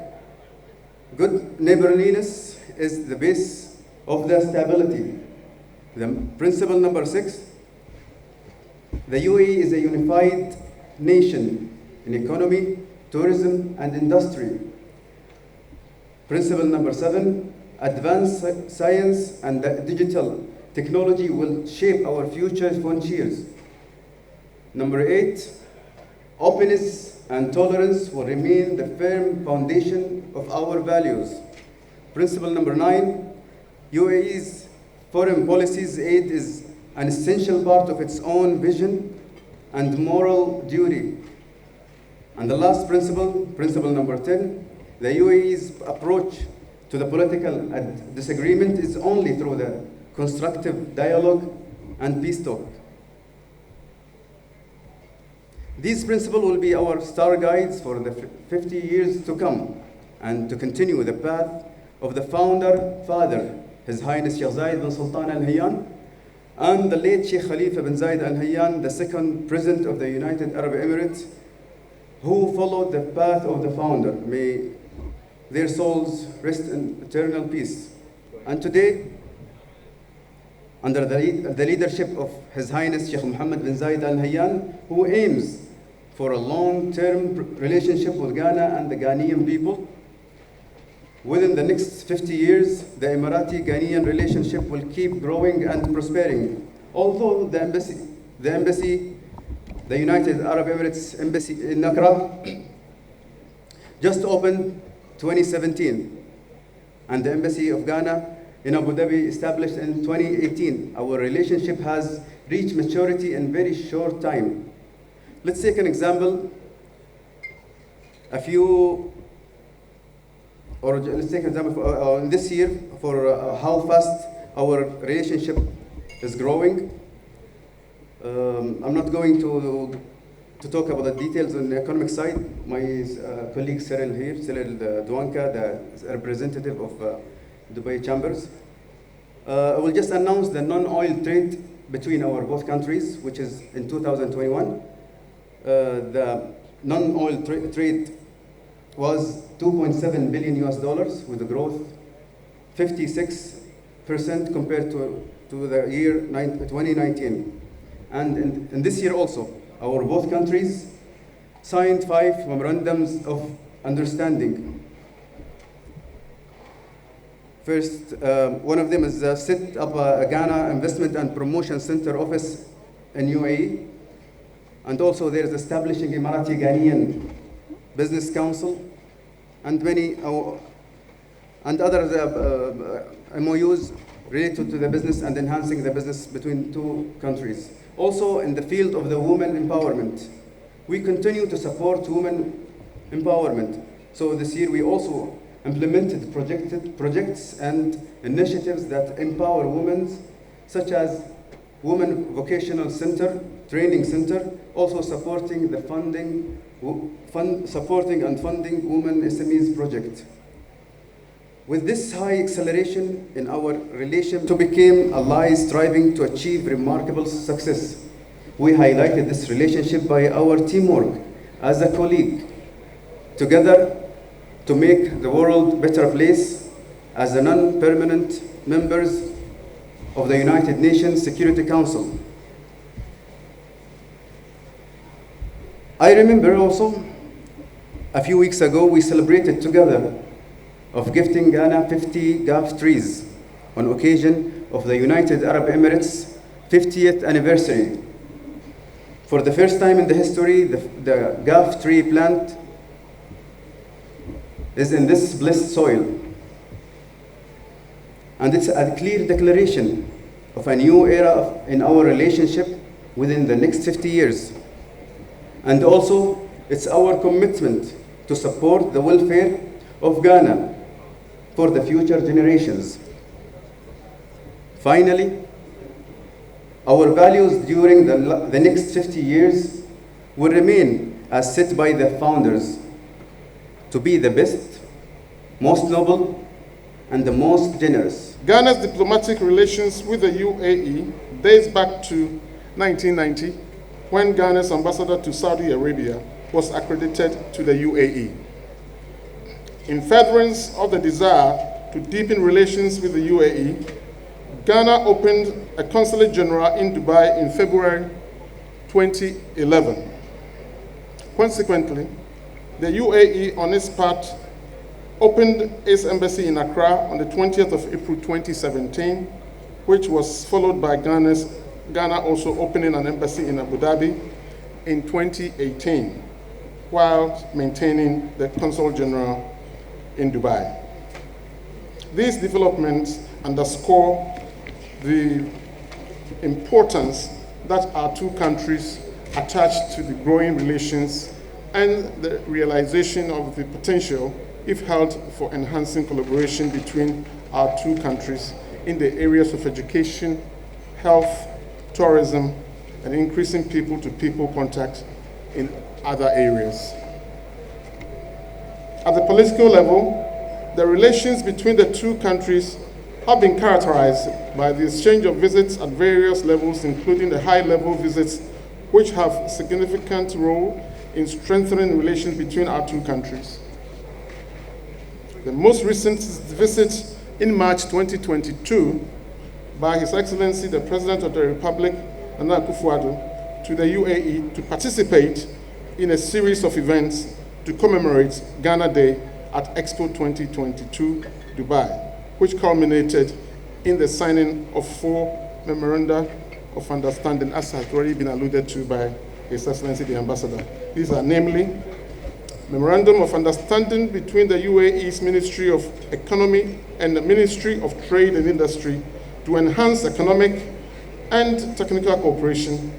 good neighborliness is the base of the stability. Principle number 6, the UAE is a unified nation in economy, tourism, and industry. Principle number 7, advanced science and digital technology will shape our future frontiers. Number 8, openness and tolerance will remain the firm foundation of our values. Principle number 9, UAE's foreign policy's aid is an essential part of its own vision and moral duty. And the last principle, principle number 10, the UAE's approach to the political disagreement is only through the constructive dialogue and peace talk. These principles will be our star guides for the 50 years to come and to continue the path of the father, His Highness Sheikh Zayed bin Sultan Al Nahyan, and the late Sheikh Khalifa bin Zayed Al Nahyan, the second President of the United Arab Emirates, who followed the path of the founder. May their souls rest in eternal peace. And today, under the leadership of His Highness Sheikh Mohammed bin Zayed Al Nahyan, who aims for a long-term relationship with Ghana and the Ghanaian people, within the next 50 years, the Emirati-Ghanaian relationship will keep growing and prospering. Although the United Arab Emirates Embassy in Accra just opened 2017, and the Embassy of Ghana in Abu Dhabi established in 2018, our relationship has reached maturity in very short time. Let's take an example. Let's take an example this year for how fast our relationship is growing. I'm not going to talk about the details on the economic side. My colleague Cyril Duanka, the representative of Dubai Chambers. I will just announce the non-oil trade between our both countries, which is in 2021. The non-oil trade was $2.7 billion with a growth 56% compared to the year 2019. And in this year also, our both countries signed 5 memorandums of understanding. First, one of them is set up a Ghana Investment and Promotion Center office in UAE. And also there is establishing Emirati Ghanaian Business Council and many and other MOUs related to the business and enhancing the business between two countries. Also in the field of the women empowerment, we continue to support women empowerment. So this year we also implemented projects and initiatives that empower women, such as Women Vocational Center, Training Center, also supporting the supporting and funding Women SMEs project. With this high acceleration in our relation to become allies striving to achieve remarkable success, we highlighted this relationship by our teamwork as a colleague, together to make the world a better place as a non-permanent members of the United Nations Security Council. I remember also a few weeks ago we celebrated together of gifting Ghana 50 GAF trees on occasion of the United Arab Emirates 50th anniversary. For the first time in the history, the GAF tree plant is in this blessed soil. And it's a clear declaration of a new era in our relationship within the next 50 years. And also, it's our commitment to support the welfare of Ghana for the future generations. Finally, our values during the next 50 years will remain as set by the founders: to be the best, most noble, and the most generous. Ghana's diplomatic relations with the UAE dates back to 1990, when Ghana's ambassador to Saudi Arabia was accredited to the UAE. In furtherance of the desire to deepen relations with the UAE, Ghana opened a consulate general in Dubai in February 2011. Consequently, the UAE, on its part, opened its embassy in Accra on the 20th of April 2017, which was followed by Ghana also opening an embassy in Abu Dhabi in 2018, while maintaining the Consul General in Dubai. These developments underscore the importance that our two countries attach to the growing relations and the realization of the potential, if held, for enhancing collaboration between our two countries in the areas of education, health, tourism, and increasing people-to-people contact in other areas. At the political level, the relations between the two countries have been characterized by the exchange of visits at various levels, including the high-level visits, which have a significant role in strengthening relations between our two countries. The most recent visit in March 2022 by His Excellency the President of the Republic, Nana Akufo-Addo, to the UAE to participate in a series of events to commemorate Ghana Day at Expo 2022 Dubai, which culminated in the signing of 4 memoranda of understanding, as has already been alluded to by His Excellency the Ambassador. These are namely Memorandum of Understanding between the UAE's Ministry of Economy and the Ministry of Trade and Industry to enhance economic and technical cooperation.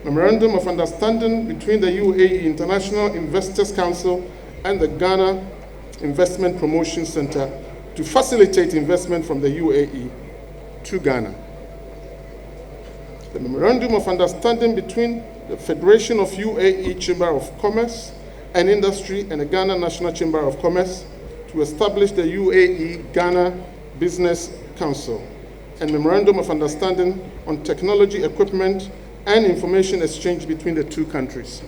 Memorandum of Understanding between the UAE International Investors Council and the Ghana Investment Promotion Center to facilitate investment from the UAE to Ghana. The Memorandum of Understanding between the Federation of UAE Chamber of Commerce and Industry and the Ghana National Chamber of Commerce to establish the UAE Ghana Business Council, and Memorandum of Understanding on technology equipment and information exchange between the two countries.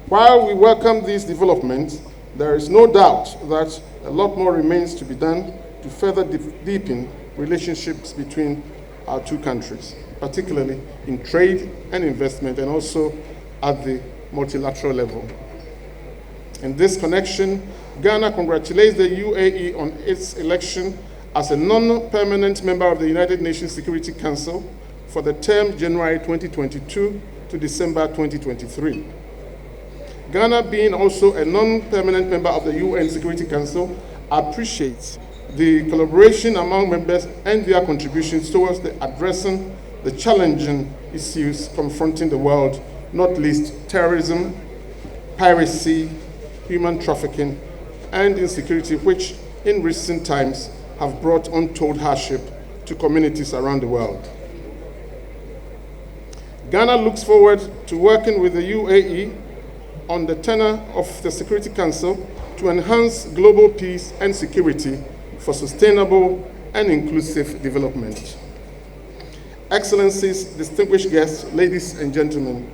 While we welcome these developments, there is no doubt that a lot more remains to be done to further deepen relationships between our two countries, particularly in trade and investment, and also at the multilateral level. In this connection, Ghana congratulates the UAE on its election as a non-permanent member of the United Nations Security Council for the term January 2022 to December 2023. Ghana, being also a non-permanent member of the UN Security Council, appreciates the collaboration among members and their contributions towards addressing the challenging issues confronting the world, not least terrorism, piracy, human trafficking, and insecurity, which in recent times have brought untold hardship to communities around the world. Ghana looks forward to working with the UAE on the tenor of the Security Council to enhance global peace and security for sustainable and inclusive development. Excellencies, distinguished guests, ladies and gentlemen,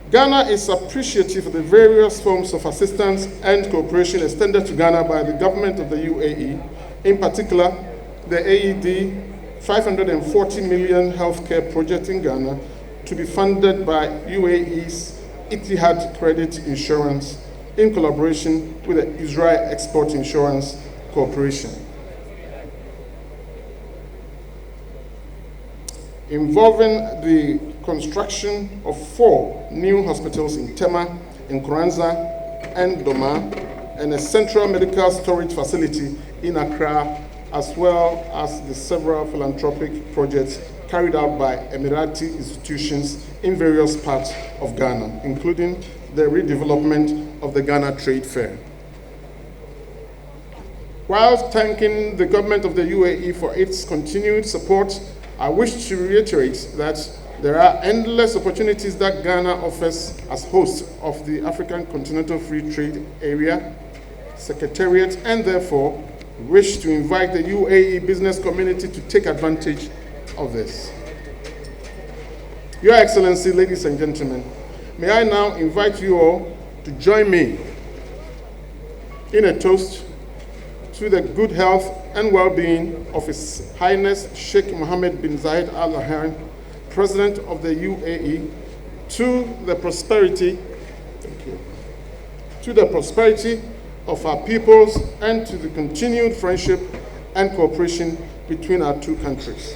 Ghana is appreciative of the various forms of assistance and cooperation extended to Ghana by the government of the UAE, in particular, the AED 540 million healthcare project in Ghana to be funded by UAE's Etihad Credit Insurance in collaboration with the Israel Export Insurance Corporation. Involving the construction of 4 new hospitals in Tema, in Kuranza, and Doma, and a central medical storage facility in Accra, as well as the several philanthropic projects carried out by Emirati institutions in various parts of Ghana, including the redevelopment of the Ghana Trade Fair. Whilst thanking the government of the UAE for its continued support, I wish to reiterate that there are endless opportunities that Ghana offers as host of the African Continental Free Trade Area, Secretariat, and therefore wish to invite the UAE business community to take advantage of this. Your Excellency, ladies and gentlemen, may I now invite you all to join me in a toast to the good health and well-being of His Highness Sheikh Mohammed bin Zayed Al Nahyan, President of the UAE, to the prosperity of our peoples and to the continued friendship and cooperation between our two countries.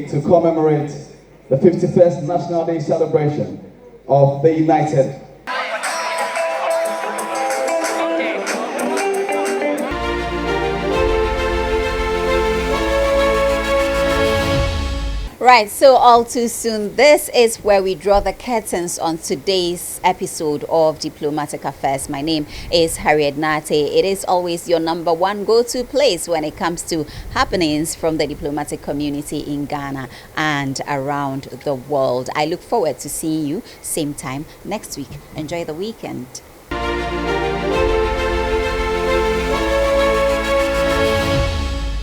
To commemorate the 51st National Day celebration of the United. Right, so all too soon, this is where we draw the curtains on today's episode of Diplomatic Affairs. My name is Harriet Nate. It is always your number one go-to place when it comes to happenings from the diplomatic community in Ghana and around the world. I look forward to seeing you same time next week. Enjoy the weekend.